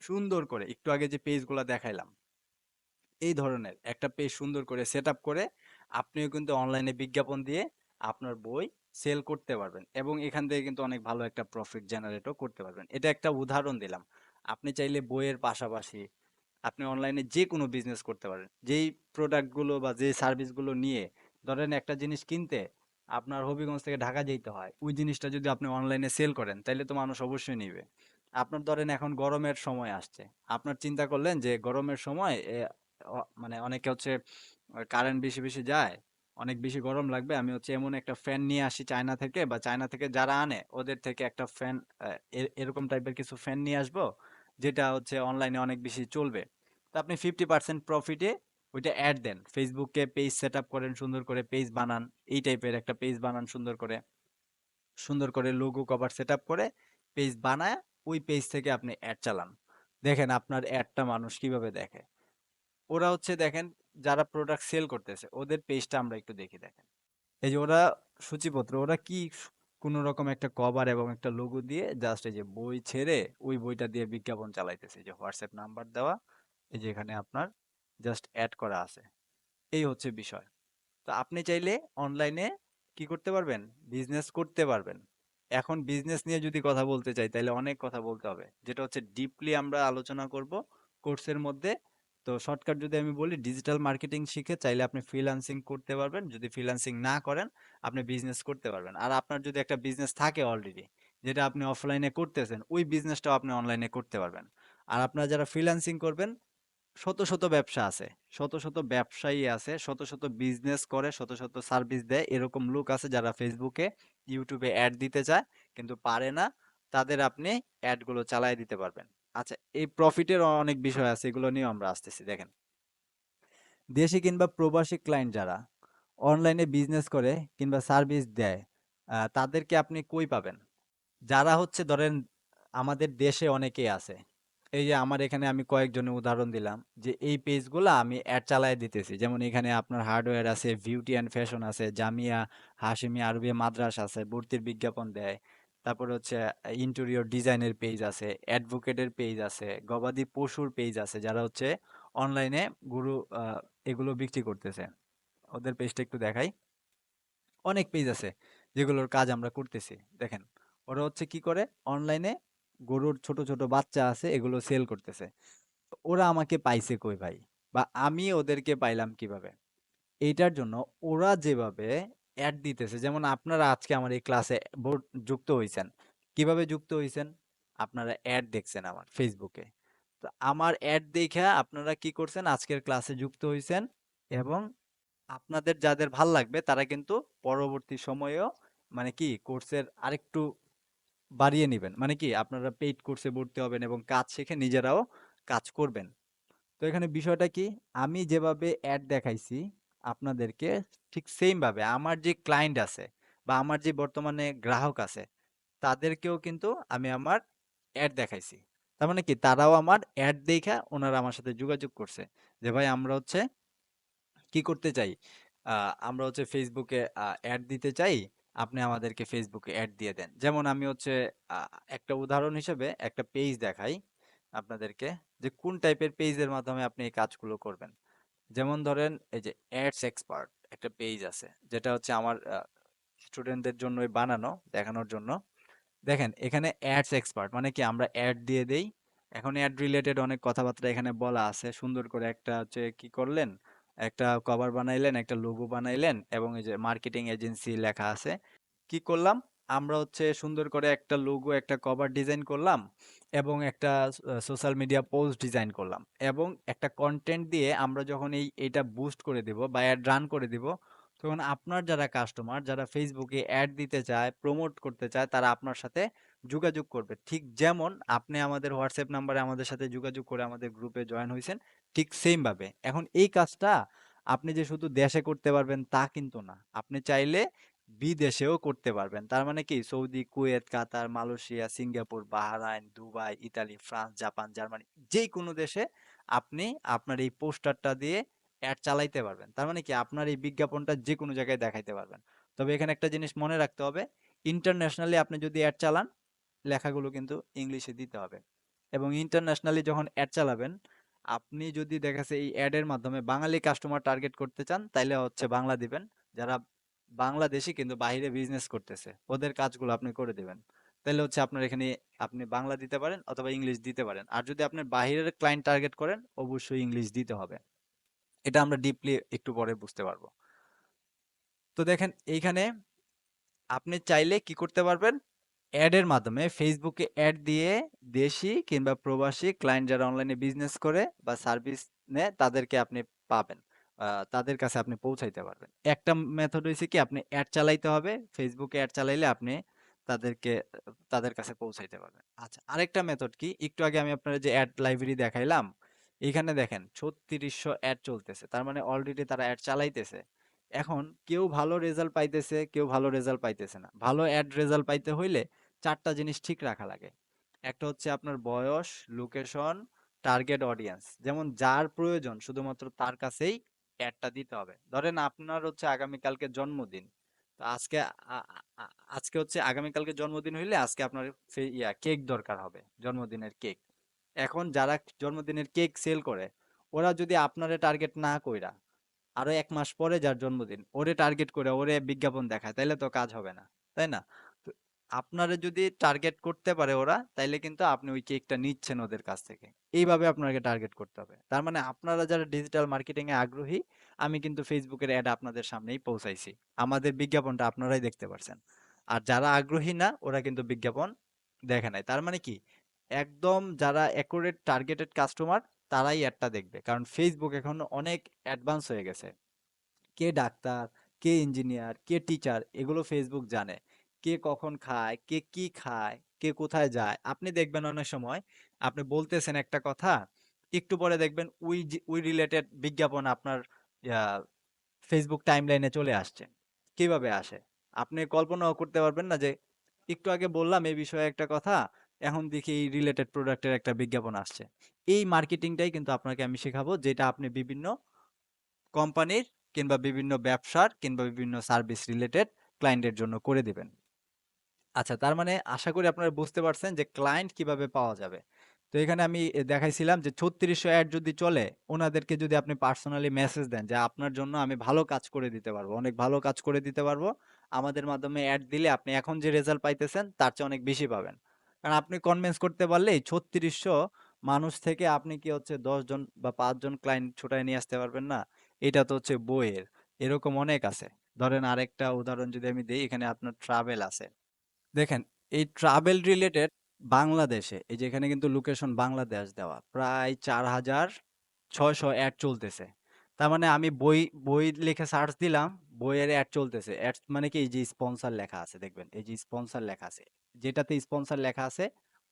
সুন্দর করে একটু আগে যে পেজগুলো দেখাইলাম, এই ধরনের একটা পেজ সুন্দর করে সেট আপ করে আপনিও কিন্তু অনলাইনে বিজ্ঞাপন দিয়ে আপনার বই সেল করতে পারবেন এবং এখান থেকে কিন্তু অনেক ভালো একটা প্রফিট জেনারেটও করতে পারবেন। এটা একটা উদাহরণ দিলাম। আপনি চাইলে বইয়ের পাশাপাশি আপনি অনলাইনে যে কোনো বিজনেস করতে পারেন। যেই প্রোডাক্টগুলো বা যে সার্ভিসগুলো নিয়ে, ধরেন একটা জিনিস কিনতে আপনার হবিগঞ্জ থেকে ঢাকা যেতে হয়, ওই জিনিসটা যদি আপনি অনলাইনে সেল করেন তাহলে তো মানুষ অবশ্যই নিবে। আপনার ধরেন এখন গরমের সময় আসছে, আপনার চিন্তা করলেন যে গরমের সময় মানে অনেকে হচ্ছে কারেন্ট বেশি বেশি যায়, অনেক বেশি গরম লাগবে, আমি হচ্ছে এমন একটা ফ্যান নিয়ে আসি চায়না থেকে, বা চায়না থেকে যারা আনে ওদের থেকে একটা ফ্যান, এরকম টাইপের কিছু ফ্যান নিয়ে আসবো, যেটা হচ্ছে অনলাইনে অনেক বেশি চলবে। তো আপনি 50% প্রফিটে ওইটা অ্যাড দেন, ফেসবুকে পেজ সেট আপ করেন, সুন্দর করে পেজ বানান, এই টাইপের একটা পেজ বানান, সুন্দর করে, সুন্দর করে লোগো কভার সেট আপ করে পেজ বানায়, ওই পেজ থেকে আপনি অ্যাড চালান। দেখেন আপনার অ্যাডটা মানুষ কিভাবে দেখে। ওরা হচ্ছে দেখেন, যারা প্রোডাক্ট সেল করতেছে ওদের পেজটা আমরা একটু দেখি, দেখেন এই যে ওরা সূচিপত্র, ওরা কি কোনো রকম একটা কভার এবং একটা লোগো দিয়ে জাস্ট এই যে বই ছেড়ে ওই বইটা দিয়ে বিজ্ঞাপন চালাইতেছে। এই যে হোয়াটসঅ্যাপ নাম্বার দেওয়া, এই যে এখানে আপনার জাস্ট অ্যাড করা আছে, এই হচ্ছে বিষয়। তো আপনি চাইলে অনলাইনে কি করতে পারবেন? বিজনেস করতে পারবেন। এখন বিজনেস নিয়ে যদি কথা বলতে চাই তাহলে অনেক কথা বলতে হবে, যেটা হচ্ছে ডিপলি আমরা আলোচনা করব কোর্সের মধ্যে। তো শর্টকাট যদি আমি বলি, ডিজিটাল মার্কেটিং শিখে চাইলে আপনি ফ্রিল্যান্সিং করতে পারবেন। যদি ফ্রিল্যান্সিং না করেন, আপনি বিজনেস করতে পারবেন। আর আপনার যদি একটা বিজনেস থাকে অলরেডি, যেটা আপনি অফলাইনে করতেছেন, ওই বিজনেসটাও আপনি অনলাইনে করতে পারবেন। আর আপনারা যারা ফ্রিল্যান্সিং করবেন, শত শত ব্যবসা আছে, শত শত ব্যবসায়ী আছে, শত শত বিজনেস করে, শত শত সার্ভিস দেয়, এরকম লোক আছে যারা ফেসবুকে, ইউটিউবে অ্যাড দিতে চায় কিন্তু পারে না। তাদের আপনি অ্যাডগুলো চালায় দিতে পারবেন। আচ্ছা, এই প্রফিটের অনেক বিষয় আছে, এগুলো নিয়েও আমরা আসতেছি। দেখেন, দেশি কিংবা প্রবাসী ক্লায়েন্ট যারা অনলাইনে বিজনেস করে কিংবা সার্ভিস দেয়, তাদেরকে আপনি কই পাবেন? যারা হচ্ছে ধরেন আমাদের দেশে অনেকেই আছে। এই যে আমার এখানে আমি কয়েকজনের উদাহরণ দিলাম যে এই পেজগুলা আমি অ্যাড চালায় দিতেছি। যেমন এখানে আপনার হার্ডওয়্যার আছে, বিউটি অ্যান্ড ফ্যাশন আছে, জামিয়া হাশেমি আরবিয়া মাদ্রাস আছে, ভর্তির বিজ্ঞাপন দেয়। তারপরে হচ্ছে ইন্টেরিয়র ডিজাইনের পেজ আছে, অ্যাডভোকেটের পেজ আছে, গবাদি পশুর পেজ আছে, যারা হচ্ছে অনলাইনে গরু এগুলো বিক্রি করতেছে। ওদের পেজটা একটু দেখাই। অনেক পেজ আছে যেগুলোর কাজ আমরা করতেছি। দেখেন, ওরা হচ্ছে কি করে, অনলাইনে গরুর ছোট ছোট বাচ্চা আছে, এগুলো সেল করতেছে। তো ওরা আমাকে পাইছে কই ভাই, বা আমি ওদেরকে পাইলাম কিভাবে? এইটার জন্য ওরা যেভাবে অ্যাড দিতেছে, যেমন আপনারা আজকে আমার এই ক্লাসে যুক্ত হইছেন, কিভাবে যুক্ত হইছেন? আপনারা অ্যাড দেখছেন আমার ফেসবুকে। তো আমার অ্যাড দেখে আপনারা কি করছেন, আজকের ক্লাসে যুক্ত হইছেন। এবং আপনাদের যাদের ভাল লাগবে তারা কিন্তু পরবর্তী সময়েও মানে কি কোর্সের আরেকটু বাড়িয়ে নিবেন। মানে কি, আপনারা পেইড কোর্সে ভর্তি হবেন এবং কাজ শিখে নিজেরাও কাজ করবেন। তো এখানে বিষয়টা কি, আমি যেভাবে অ্যাড দেখাইছি আপনাদেরকে, ঠিক সেম ভাবে আমার যে ক্লায়েন্ট আছে বা আমার যে বর্তমানে গ্রাহক আছে, তাদেরকেও কিন্তু আমি আমার অ্যাড দেখাইছি। তার মানে কি, তারাও আমার অ্যাড দেখা ওনারা আমার সাথে যোগাযোগ করছে যে ভাই আমরা হচ্ছে কি করতে চাই, আমরা হচ্ছে ফেসবুকে অ্যাড দিতে চাই, আপনি আমাদেরকে ফেসবুকে অ্যাড দিয়ে দেন। যেমন আমি হচ্ছে একটা উদাহরণ হিসেবে একটা পেজ দেখাই আপনাদেরকে, যে কোন টাইপের পেজের মাধ্যমে আপনি এই কাজগুলো করবেন। যেমন ধরেন, এই যে অ্যাডস এক্সপার্ট একটা পেজ আছে, যেটা হচ্ছে আমার স্টুডেন্টদের জন্যই বানানো, দেখানোর জন্য। দেখেন, এখানে অ্যাডস এক্সপার্ট মানে কি, আমরা অ্যাড দিয়ে দেই। এখন অ্যাড রিলেটেড অনেক কথাবার্তা এখানে বলা আছে। সুন্দর করে একটা হচ্ছে কি করলেন, একটা কভার বানাইলেন, একটা লোগো বানাইলেন, এবং এই যে মার্কেটিং এজেন্সি লেখা আছে। কি করলাম, আমরা হচ্ছে সুন্দর করে একটা লোগো, একটা কভার ডিজাইন করলাম, এবং একটা সোশ্যাল মিডিয়া পোস্ট ডিজাইন করলাম, এবং একটা কন্টেন্ট দিয়ে আমরা যখন এইটা বুস্ট করে দিব বা অ্যাড রান করে দিব, তখন আপনার যারা কাস্টমার, যারা ফেসবুকে অ্যাড দিতে চায়, প্রমোট করতে চায়, তারা আপনার সাথে যোগাযোগ করবে। ঠিক যেমন আপনি আমাদের হোয়াটসঅ্যাপ নাম্বারে আমাদের সাথে যোগাযোগ করে আমাদের গ্রুপে জয়েন হয়েছেন, ঠিক সেম ভাবে এখন এই কাজটা আপনি যে শুধু দেশে করতে পারবেন তা কিন্তু না, আপনি চাইলে বিদেশেও করতে পারবেন। তার মানে কি, Saudi, Kuwait, Qatar, Malaysia, Singapore, Bahrain, Dubai, Italy, France, Japan, Germany, যে কোনো দেশে আপনি আপনার এই পোস্টারটা দিয়ে অ্যাড চালাইতে পারবেন। তার মানে কি, আপনার এই বিজ্ঞাপনটা যে কোনো জায়গায় দেখাইতে পারবেন। তবে এখানে একটা জিনিস মনে রাখতে হবে, ইন্টারন্যাশনালি আপনি যদি অ্যাড চালান, লেখাগুলো কিন্তু ইংলিশে দিতে হবে। এবং ইন্টারন্যাশনালি যখন অ্যাড চালাবেন, আপনি যদি দেখাচ্ছে এই অ্যাডের মাধ্যমে বাঙালি কাস্টমার টার্গেট করতে চান, তাইলে হচ্ছে বাংলা দিবেন। যারা বাংলাদেশি কিন্তু বাইরে বিজনেস করতেছে, ওদের কাজগুলো আপনি করে দিবেন। তাহলে হচ্ছে আপনার এখানে আপনি বাংলা দিতে পারেন অথবা ইংলিশ দিতে পারেন। আর যদি আপনি বাইরের ক্লায়েন্ট টার্গেট করেন, অবশ্যই ইংলিশ দিতে হবে। এটা আমরা ডিপলি একটু পরে বুঝতে পারবো। তো দেখেন এইখানে আপনি চাইলে কি করতে পারবেন, অ্যাডের মাধ্যমে ফেসবুকে অ্যাড দিয়ে দেশি কিংবা প্রবাসী ক্লায়েন্ট যারা অনলাইনে বিজনেস করে বা সার্ভিস নেয়, তাদেরকে আপনি পাবেন। তাদের কাছে আপনি পৌঁছাইতে পারবেন। একটা মেথড হইছে কি, আপনি অ্যাড চালাইতে হবে। ফেসবুকে অ্যাড চালাইলে আপনি তাদেরকে তাদের কাছে পৌঁছাইতে পারবেন। আচ্ছা, আরেকটা মেথড কি, একটু আগে আমি আপনার যে অ্যাড লাইব্রেরি দেখাইলাম, এখানে দেখেন 3600 অ্যাড চলতেছে। তার মানে অলরেডি তারা অ্যাড চালাইতেছে। এখন কেউ ভালো রেজাল্ট পাইতেছে, কেউ ভালো রেজাল্ট পাইতেছে না। ভালো অ্যাড রেজাল্ট পাইতে হইলে 4টা জিনিস ঠিক রাখা লাগে। একটা হচ্ছে আপনার বয়স, লোকেশন, টার্গেট অডিয়েন্স। যেমন যার প্রয়োজন শুধুমাত্র তার কাছেই অ্যাডটা দিতে হবে। ধরেন আপনার হচ্ছে আগামীকালকে জন্মদিন। তো আজকে হচ্ছে আগামীকালকে জন্মদিন হইলে আজকে আপনার কেক দরকার হবে, জন্মদিনের কেক। এখন যারা জন্মদিনের কেক সেল করে, ওরা যদি আপনারে টার্গেট না কইরা আরো 1 মাস পরে যার জন্মদিন ওরে টার্গেট করে ওরে বিজ্ঞাপন দেখায়, তাইলে তো কাজ হবে না, তাই না? তো আপনারা যদি টার্গেট করতে পারে ওরা, তাইলে কিন্তু আপনি ওই কেকটা নিচ্ছেন ওদের কাছ থেকে। এইভাবে আপনাকে টার্গেট করতে হবে। তার মানে আপনারা যারা ডিজিটাল মার্কেটিং এ আগ্রহী, আমি কিন্তু ফেসবুকের অ্যাড আপনাদের সামনেই পৌঁছাইছি। আমাদের বিজ্ঞাপনটা আপনারাই দেখতে পারছেন। আর যারা আগ্রহী না, ওরা কিন্তু বিজ্ঞাপন দেখে নাই। তার মানে কি, একদম যারা অ্যাকুরেট টার্গেটেড কাস্টমার, তারাই অ্যাডটা দেখবে। কারণ ফেসবুক এখন অনেক অ্যাডভান্স হয়ে গেছে। কে ডাক্তার, কে ইঞ্জিনিয়ার, কে টিচার, এগুলো ফেসবুক জানে। কে কখন খায়, কে কি খায়, কে কোথায় যায়। আপনি দেখবেন অনেক সময় আপনি বলতেছেন একটা কথা, একটু পরে দেখবেন ওই রিলেটেড বিজ্ঞাপন আপনার ফেসবুক টাইমলাইনে চলে আসছে। কিভাবে আসে? আপনি কল্পনাও করতে পারবেন না যে একটু আগে বললাম এই বিষয়ে একটা কথা, এখন দেখি এই রিলেটেড প্রোডাক্টের একটা বিজ্ঞাপন আসছে। এই মার্কেটিংটাই কিন্তু আপনাকে আমি শেখাবো, যেটা আপনি বিভিন্ন কোম্পানির কিংবা বিভিন্ন ব্যবসার কিংবা বিভিন্ন সার্ভিস রিলেটেড ক্লায়েন্টের জন্য করে দিবেন। আচ্ছা, তার মানে আশা করি আপনারা বুঝতে পারছেন যে ক্লায়েন্ট কিভাবে পাওয়া যাবে। তো এখানে আমি দেখাইছিলাম যে 3600 অ্যাড যদি চলে, ওনাদেরকে যদি আপনি পার্সোনালি মেসেজ দেন যে আপনার জন্য আমি ভালো কাজ করে দিতে পারবো, অনেক ভালো কাজ করে দিতে পারবো, আমাদের মাধ্যমে অ্যাড দিলে আপনি এখন যে রেজাল্ট পাইতেছেন তার চেয়ে অনেক বেশি পাবেন। কারণ আপনি কনভিন্স করতে পারলেই 3600 মানুষ থেকে আপনি কি হচ্ছে 10 জন বা 5 জন ক্লায়েন্ট ছুটায় নিয়ে আসতে পারবেন না? এটা তো হচ্ছে বইয়ের, এরকম অনেক আছে। ধরেন আরেকটা উদাহরণ যদি আমি দেই, এখানে আপনার ট্রাভেল আছে। দেখেন, এই ট্রাভেল রিলেটেড বাংলাদেশে, এই যে এখানে কিন্তু লোকেশন বাংলাদেশ দেওয়া, প্রায় 4600 অ্যাড চলতেছে। তার মানে আমি বই বই লিখে সার্চ দিলাম, বইয়ের অ্যাড চলতেছে। অ্যাড মানে কি, এই যে স্পন্সর লেখা আছে দেখবেন, এই যে স্পন্সর লেখা আছে, যেটাতে স্পন্সর লেখা আছে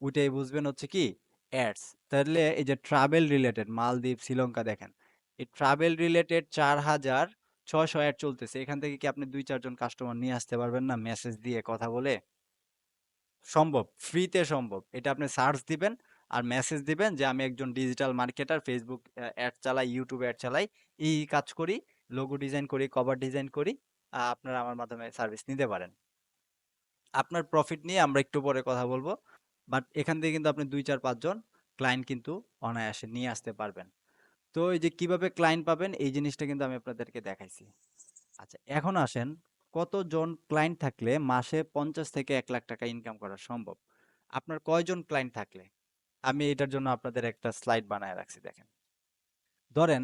ওইটাই বুঝবেন হচ্ছে কি অ্যাডস। তাহলে এই যে ট্রাভেল রিলেটেড মালদ্বীপ, শ্রীলঙ্কা, দেখেন এই ট্রাভেল রিলেটেড 4600 অ্যাড চলতেছে। এখান থেকে কি আপনি 2-4 জন কাস্টমার নিয়ে আসতে পারবেন না মেসেজ দিয়ে কথা বলে? সম্ভব, ফ্রিতে সম্ভব। এটা আপনি সার্চ দিবেন আর মেসেজ দিবেন যে আমি একজন ডিজিটাল মার্কেটার, ফেসবুক অ্যাড চালাই, ইউটিউব অ্যাড চালাই, এই কাজ করি, লোগো ডিজাইন করি, কভার ডিজাইন করি, আপনারা আমার মাধ্যমে সার্ভিস নিতে পারেন। আপনার প্রফিট নিয়ে আমরা একটু পরে কথা বলবো, বাট এখান থেকে কিন্তু আপনি 2-4-5 জন ক্লায়েন্ট কিন্তু অনায়াসে নিয়ে আসতে পারবেন। তো এই যে কিভাবে ক্লায়েন্ট পাবেন, এই জিনিসটা কিন্তু আমি আপনাদেরকে দেখাইছি। আচ্ছা, এখন আসেন, কতজন ক্লায়েন্ট থাকলে মাসে 50 থেকে 1 লাখ টাকা ইনকাম করা সম্ভব? আপনার কয়জন ক্লায়েন্ট থাকলে? আমি এটার জন্য আপনাদের একটা স্লাইড বানায় রাখছি, দেখেন। ধরেন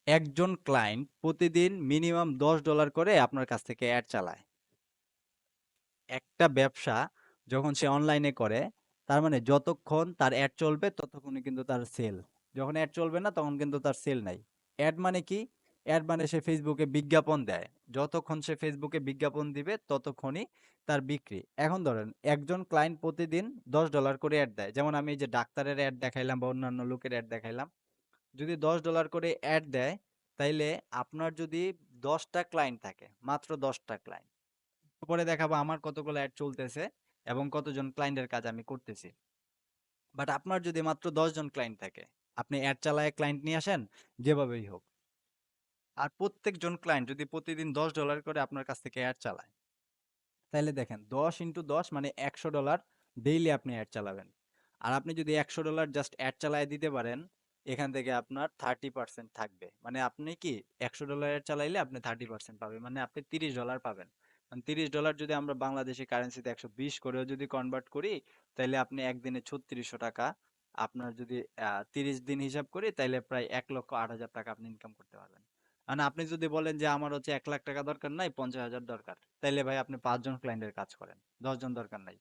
একজন ক্লায়েন্ট প্রতিদিন মিনিমাম $10 করে আপনার কাছ থেকে অ্যাড চালায়। একটা ব্যবসা যখন সে অনলাইনে করে, তার মানে যতক্ষণ তার অ্যাড চলবে ততক্ষণই কিন্তু তার সেল। যখন অ্যাড চলবে না তখন কিন্তু তার সেল নাই। অ্যাড মানে কি? অ্যাড মানে সে ফেসবুকে বিজ্ঞাপন দেয়। যতক্ষণ সে ফেসবুকে বিজ্ঞাপন দিবে ততক্ষণই তার বিক্রি। এখন ধরেন একজন ক্লায়েন্ট প্রতিদিন $10 করে অ্যাড দেয়। যেমন আমি এই যে ডাক্তারের অ্যাড দেখাইলাম বা অন্যান্য লোকের অ্যাড দেখাইলাম। যদি $10 করে অ্যাড দেয়, তাইলে আপনার যদি 10টা ক্লায়েন্ট থাকে, মাত্র 10টা ক্লায়েন্ট, পরে দেখাবো আমার কতগুলো অ্যাড চলতেছে এবং কতজন ক্লায়েন্টের কাজ আমি করতেছি। বাট আপনার যদি মাত্র 10 জন ক্লায়েন্ট থাকে, আপনি অ্যাড চালায় ক্লায়েন্ট নিয়ে আসেন, যেভাবেই হোক। আর প্রত্যেকজন ক্লায়েন্ট যদি প্রতিদিন $10 করে আপনার কাছ থেকে অ্যাড চালায়, তাহলে দেখেন 10 × 10 মানে $100 ডেইলি আপনি অ্যাড চালাবেন। আর আপনি যদি $100 জাস্ট অ্যাড চালায় দিতে পারেন, এখান থেকে আপনার 30% থাকবে। মানে আপনি কি $100 অ্যাড চালাইলে আপনি 30% পাবেন, মানে আপনি $30 পাবেন। মানে $30 যদি আমরা বাংলাদেশি কারেন্সিতে 120 করেও যদি কনভার্ট করি, তাহলে আপনি একদিনে 3600 টাকা, আপনার যদি 30 দিন হিসাব করি তাহলে প্রায় 1,08,000 টাকা আপনি ইনকাম করতে পারবেন। মানে আপনি যদি বলেন যে আমার হচ্ছে 1 লাখ টাকা দরকার নাই, 50,000 দরকার, তাইলে ভাই আপনি 5 জন ক্লায়েন্টের কাজ করেন, 10 জন দরকার নাই।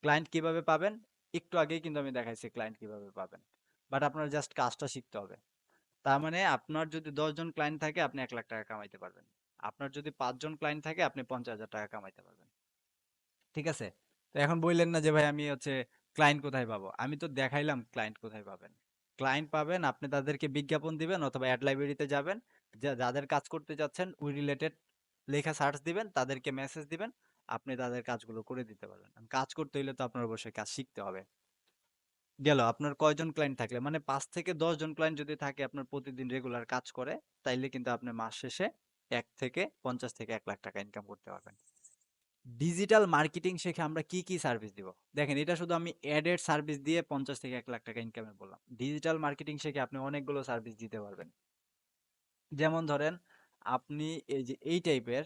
ক্লায়েন্ট কিভাবে পাবেন? একটু আগেই কিন্তু আমি দেখাইছি ক্লায়েন্ট কিভাবে পাবেন। বাট আপনার জাস্ট কাজটা শিখতে হবে। তার মানে আপনার যদি 10 জন ক্লায়েন্ট থাকে আপনি 1 লাখ টাকা কামাইতে পারবেন। আপনার যদি 5 জন ক্লায়েন্ট থাকে আপনি 50,000 টাকা কামাইতে পারবেন। ঠিক আছে? তো এখন বললেন না যে ভাই আমি হচ্ছে ক্লায়েন্ট কোথায় পাবো? আমি তো দেখাইলাম ক্লায়েন্ট কোথায় পাবেন। ক্লায়েন্ট পাবেন, আপনি তাদেরকে বিজ্ঞাপন দিবেন অথবা অ্যাড লাইব্রেরিতে যাবেন। যাদের কাজ করতে যাচ্ছেন ওই রিলেটেড লেখা সার্চ দিবেন, তাদেরকে মেসেজ দিবেন। আপনি তাদের কাজগুলো করে দিতে পারবেন। কাজ করতে হইলে তো আপনার অবশ্যই কাজ শিখতে হবে। গেল আপনার কয়জন ক্লায়েন্ট থাকলে, মানে 5 থেকে 10 জন ক্লায়েন্ট যদি থাকে আপনার প্রতিদিন রেগুলার কাজ করে, তাইলে কিন্তু আপনি মাস শেষে 1 থেকে 50 থেকে 1 লাখ টাকা ইনকাম করতে পারবেন। ডিজিটাল মার্কেটিং শিখে আমরা কি কি সার্ভিস দিব? দেখেন, এটা শুধু আমি অ্যাডের সার্ভিস দিয়ে 50 থেকে 1 লাখ টাকা ইনকামের বললাম। ডিজিটাল মার্কেটিং শিখে আপনি অনেকগুলো সার্ভিস দিতে পারবেন। যেমন ধরেন আপনি এই যে এই টাইপের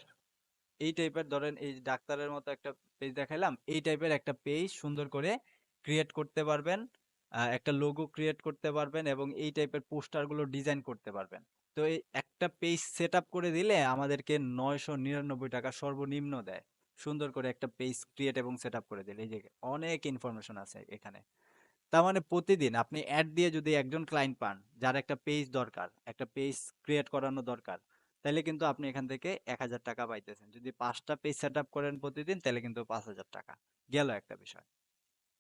এই টাইপের ধরেন এই ডাক্তারের মতো একটা পেজ দেখাইলাম, এই টাইপের একটা পেজ সুন্দর করে ক্রিয়েট করতে পারবেন, একটা লোগো ক্রিয়েট করতে পারবেন এবং এই টাইপের পোস্টারগুলো ডিজাইন করতে পারবেন। তো এই একটা পেজ সেট আপ করে দিলে আমাদেরকে 999 টাকা সর্বনিম্ন দেয়, সুন্দর করে একটা পেজ ক্রিয়েট এবং সেট আপ করে দিলে। এই যে অনেক ইনফরমেশন আছে এখানে। তার মানে প্রতিদিন আপনি অ্যাড দিয়ে যদি একজন ক্লায়েন্ট পান যার একটা পেজ দরকার, একটা পেজ ক্রিয়েট করানো দরকার, তাহলে কিন্তু আপনি এখান থেকে 1000 টাকা পাইতেছেন। যদি 5টা পেজ সেট আপ করেন প্রতিদিন তাহলে কিন্তু 5000 টাকা গেল একটা বিষয়।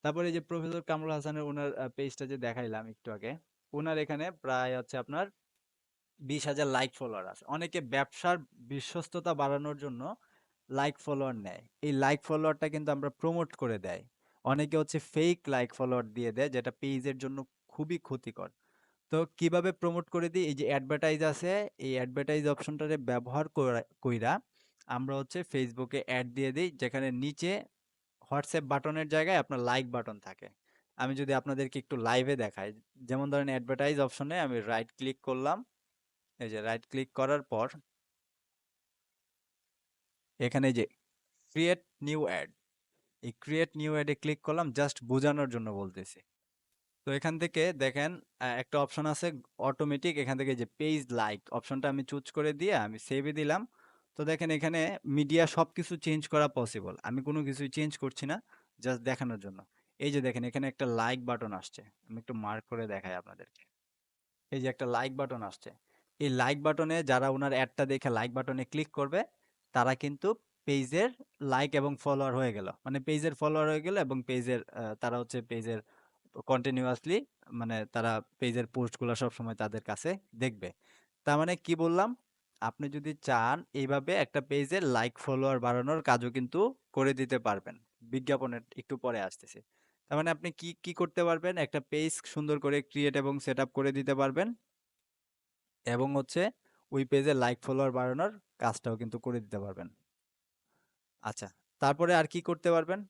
তারপরে এই যে প্রফেসর কামরুল হাসানের ওনার পেজটা যে দেখাইলাম একটু আগে, ওনার এখানে প্রায় হচ্ছে আপনার 20,000 লাইক ফলোয়ার আছে। অনেকে ব্যবসার বিশ্বস্ততা বাড়ানোর জন্য লাইক ফলোয়ার নেয়, এই লাইক ফলোয়ারটা কিন্তু আমরা প্রমোট করে দেয়। অনেকে হচ্ছে ফেক লাইক ফলোয়ার দিয়ে দেয়, যেটা পেজের জন্য খুবই ক্ষতিকর। তো কিভাবে প্রমোট করে দিই, এই যে অ্যাডভার্টাইজ আছে, এই অ্যাডভার্টাইজ অপশনটারে ব্যবহার কইরা আমরা হচ্ছে ফেসবুকে অ্যাড দিয়ে দিই, যেখানে নিচে হোয়াটসঅ্যাপ বাটনের জায়গায় আপনার লাইক বাটন থাকে। আমি যদি আপনাদেরকে একটু লাইভে দেখাই, যেমন ধরেন অ্যাডভার্টাইজ অপশনে আমি রাইট ক্লিক করলাম, এই যে রাইট ক্লিক করার পর এখানে এই যে ক্রিয়েট নিউ অ্যাড, এই ক্রিয়েট নিউ অ্যাডে ক্লিক করলাম, জাস্ট বোঝানোর জন্য বলতেছি। তো এখান থেকে দেখেন একটা অপশন আছে অটোমেটিক, এখান থেকে যে পেজ লাইক অপশনটা আমি চুজ করে দিয়ে আমি সেভে দিলাম। তো দেখেন এখানে মিডিয়া সবকিছু চেঞ্জ করা পসিবল, আমি কোনো কিছুই চেঞ্জ করছি না, জাস্ট দেখানোর জন্য। এই যে দেখেন এখানে একটা লাইক বাটন আসছে, আমি একটু মার্ক করে দেখাই আপনাদেরকে। এই যে একটা লাইক বাটন আসছে, এই লাইক বাটনে যারা ওনার অ্যাডটা দেখে লাইক বাটনে ক্লিক করবে তারা কিন্তু পেজের লাইক এবং ফলোয়ার হয়ে গেল, মানে পেজের ফলোয়ার হয়ে গেল এবং পেজের তারা হচ্ছে পেজের কন্টিনিউয়াসলি, মানে তারা পেজের পোস্টগুলো সবসময় তাদের কাছে দেখবে। তার মানে কি বললাম, আপনি যদি চান এইভাবে একটা পেজের লাইক ফলোয়ার বাড়ানোর কাজও কিন্তু করে দিতে পারবেন। বিজ্ঞাপনের একটু পরে আসতেছি। তার মানে আপনি কি কি করতে পারবেন, একটা পেজ সুন্দর করে ক্রিয়েট এবং সেট আপ করে দিতে পারবেন এবং হচ্ছে ওই পেজে লাইক ফলোয়ার বাড়ানোর কাজটাও কিন্তু করে দিতে পারবেন। আচ্ছা, তারপরে আর কি করতে পারবেন,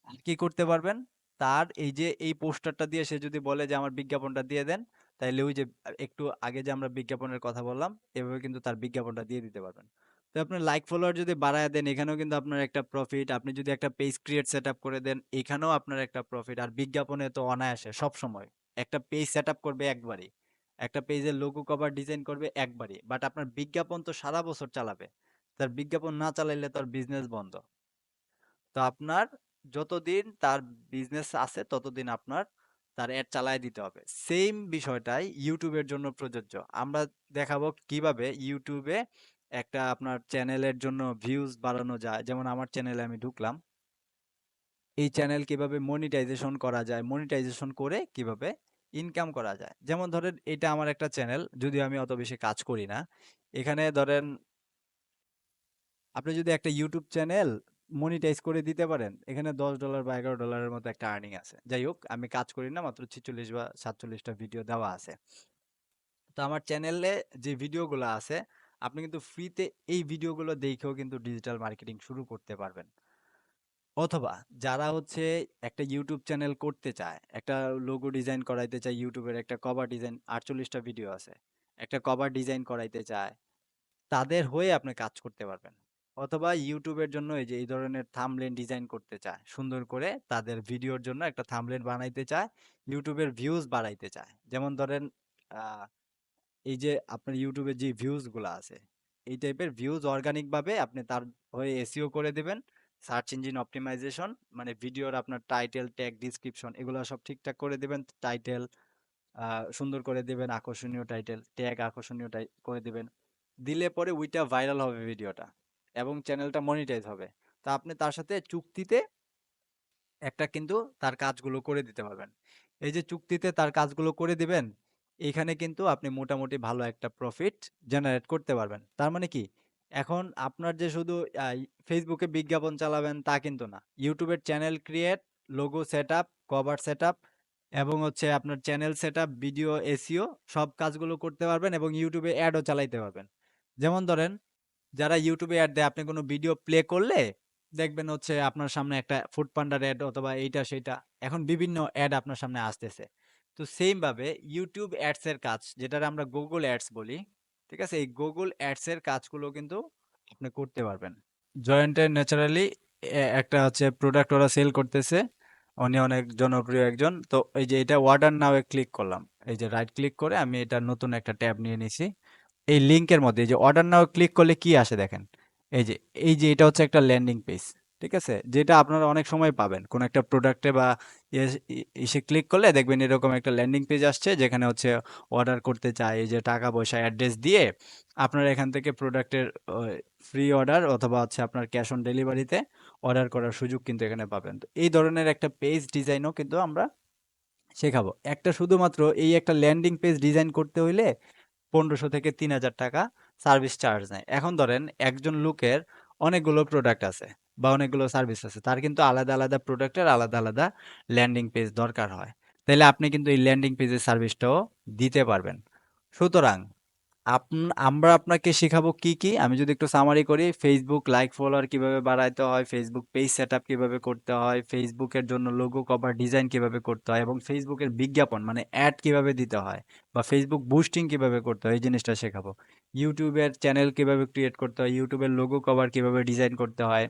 আর কি করতে পারবেন, তার এই যে এই পোস্টারটা দিয়ে সে যদি বলে যে আমার বিজ্ঞাপনটা দিয়ে দেন, তাইলে ওই যে একটু আগে যে আমরা বিজ্ঞাপনের কথা বললাম, এভাবে কিন্তু তার বিজ্ঞাপনটা দিয়ে দিতে পারবেন। তো আপনি লাইক ফলোয়ার যদি বাড়ায় দেন, এখানেও কিন্তু আপনার একটা প্রফিট। আপনি যদি একটা পেজ ক্রিয়েট সেট আপ করে দেন, এখানেও আপনার একটা প্রফিট। আর বিজ্ঞাপনে তো অনায়াসে সব সময় একটা পেজ সেট আপ করবে একবারই, একটা পেজের লোগো কভার ডিজাইন করবে একবারই, বাট আপনার বিজ্ঞাপন তো সারা বছর চালাবে। তার বিজ্ঞাপন না চালাইলে তার বিজনেস বন্ধ। তো আপনার যতদিন তার বিজনেস আছে ততদিন আপনার তার অ্যাড চালায় দিতে হবে। সেম বিষয়টাই ইউটিউবের জন্য প্রযোজ্য। আমরা দেখাবো কিভাবে ইউটিউবে একটা আপনার চ্যানেলের জন্য ভিউজ বাড়ানো যায়। যেমন আমার চ্যানেলে আমি ঢুকলাম, এই চ্যানেল কিভাবে মনিটাইজেশন করা যায়, মনিটাইজেশন করে কিভাবে ইনকাম করা যায়। যেমন ধরেন এটা আমার একটা চ্যানেল, যদিও আমি অত বেশি কাজ করি না। এখানে ধরেন আপনি যদি একটা ইউটিউব চ্যানেল মনিটাইজ করে দিতে পারেন, এখানে $10 বা $11 মতো একটা আর্নিং আছে। যাই হোক, আমি কাজ করি না, মাত্র 46 বা 47টা ভিডিও দেওয়া আছে। তো আমার চ্যানেলে যে ভিডিওগুলো আছে, আপনি কিন্তু ফ্রিতে এই ভিডিওগুলো দেখেও কিন্তু ডিজিটাল মার্কেটিং শুরু করতে পারবেন। অথবা যারা হচ্ছে একটা ইউটিউব চ্যানেল করতে চায়, একটা লোগো ডিজাইন করাইতে চায়, ইউটিউবের একটা কভার ডিজাইন, 48টা ভিডিও আছে, একটা কভার ডিজাইন করাইতে চায়, তাদের হয়ে আপনি কাজ করতে পারবেন। অথবা ইউটিউবের জন্য এই যে এই ধরনের থাম্বনেল ডিজাইন করতে চায়, সুন্দর করে তাদের ভিডিওর জন্য একটা থাম্বনেল বানাইতে চায়, ইউটিউবের ভিউজ বাড়াইতে চায়। যেমন ধরেন আহ, এই যে আপনার ইউটিউবের যে ভিউজ গুলো আছে, এই টাইপের ভিউজ অর্গানিক ভাবে আপনি তার হয়ে এসইও করে দিবেন। সার্চ ইঞ্জিন অপটিমাইজেশন, মানে ভিডিওর আপনার টাইটেল, ট্যাগ, ডিসক্রিপশন এগুলো সব ঠিকঠাক করে দিবেন। টাইটেল সুন্দর করে দিবেন, আকর্ষণীয় টাইটেল, ট্যাগ আকর্ষণীয় করে দিবেন। দিলে পরে ওইটা ভাইরাল হবে ভিডিওটা এবং চ্যানেলটা মনিটাইজ হবে। তা আপনি তার সাথে চুক্তিতে একটা কিন্তু তার কাজগুলো করে দিতে পারবেন। এই যে চুক্তিতে তার কাজগুলো করে দিবেন, এখানে কিন্তু আপনি মোটামুটি ভালো একটা প্রফিট জেনারেট করতে পারবেন। তার মানে কি, এখন আপনার যে শুধু ফেসবুকে বিজ্ঞাপন চালাবেন তা কিন্তু না, ইউটিউবের channel create, logo set up, cover set up এবং হচ্ছে আপনার channel set up, video SEO সব কাজগুলো করতে পারবেন এবং ইউটিউবে অ্যাডও চালাইতে পারবেন। যেমন ধরেন যারা ইউটিউবে অ্যাড দেয়, আপনি কোনো ভিডিও প্লে করলে দেখবেন হচ্ছে আপনার সামনে একটা ফুড পান্ডার অ্যাড অথবা এইটা সেটা, এখন বিভিন্ন অ্যাড আপনার সামনে আসতেছে। তো সেম ভাবে ইউটিউব অ্যাডস এর কাজ, যেটা আমরা গুগল অ্যাডস বলি, ঠিক আছে, এই গুগল অ্যাডস এর কাজগুলো কিন্তু আপনি করতে পারবেন। জয়েন্টের ন্যাচারালি একটা হচ্ছে প্রোডাক্ট ওরা সেল করতেছে, উনি অনেক জনপ্রিয় একজন। তো এই যে এটা অর্ডার নাও এ ক্লিক করলাম, এই যে রাইট ক্লিক করে আমি এটা নতুন একটা ট্যাব নিয়ে নিছি। এই লিংকের মধ্যে এই যে অর্ডার নাও ক্লিক করলে কি আসে দেখেন, এই যে এটা হচ্ছে একটা ল্যান্ডিং পেজ, ঠিক আছে, যেটা আপনারা অনেক সময় পাবেন কোন একটা প্রোডাক্টে বা ইসে ক্লিক করলে দেখবেন এরকম একটা ল্যান্ডিং পেজ আসছে, যেখানে হচ্ছে অর্ডার করতে চাই, এই যে টাকা পয়সা অ্যাড্রেস দিয়ে আপনারা এখান থেকে প্রোডাক্টের ফ্রি অর্ডার অথবা হচ্ছে আপনার ক্যাশ অন ডেলিভারিতে অর্ডার করার সুযোগ কিন্তু এখানে পাবেন। তো এই ধরনের একটা পেজ ডিজাইনও কিন্তু আমরা শেখাবো। একটা শুধুমাত্র এই একটা ল্যান্ডিং পেজ ডিজাইন করতে হইলে 1500 থেকে 3000 টাকা সার্ভিস চার্জ নেয়। এখন ধরেন একজন লোকের অনেকগুলো প্রোডাক্ট আছে বা অনেকগুলো সার্ভিস আছে, তার কিন্তু আলাদা আলাদা প্রোডাক্টের আলাদা আলাদা ল্যান্ডিং পেজ দরকার হয়। তাইলে আপনি কিন্তু এই ল্যান্ডিং পেজের সার্ভিসটাও দিতে পারবেন। সুতরাং আমরা আপনাকে শেখাবো কি কি, আমি যদি একটু সামারি করি, ফেসবুক লাইক ফলোয়ার কিভাবে বাড়াইতে হয়, ফেসবুক পেজ সেটআপ কিভাবে করতে হয়, ফেসবুকের জন্য লোগো কভার ডিজাইন কিভাবে করতে হয়, এবং ফেসবুকের বিজ্ঞাপন মানে অ্যাড কিভাবে দিতে হয়, বা ফেসবুক বুস্টিং কিভাবে করতে হয়, এই জিনিসটা শেখাবো। ইউটিউবের চ্যানেল কিভাবে ক্রিয়েট করতে হয়, ইউটিউবের লোগো কভার কিভাবে ডিজাইন করতে হয়,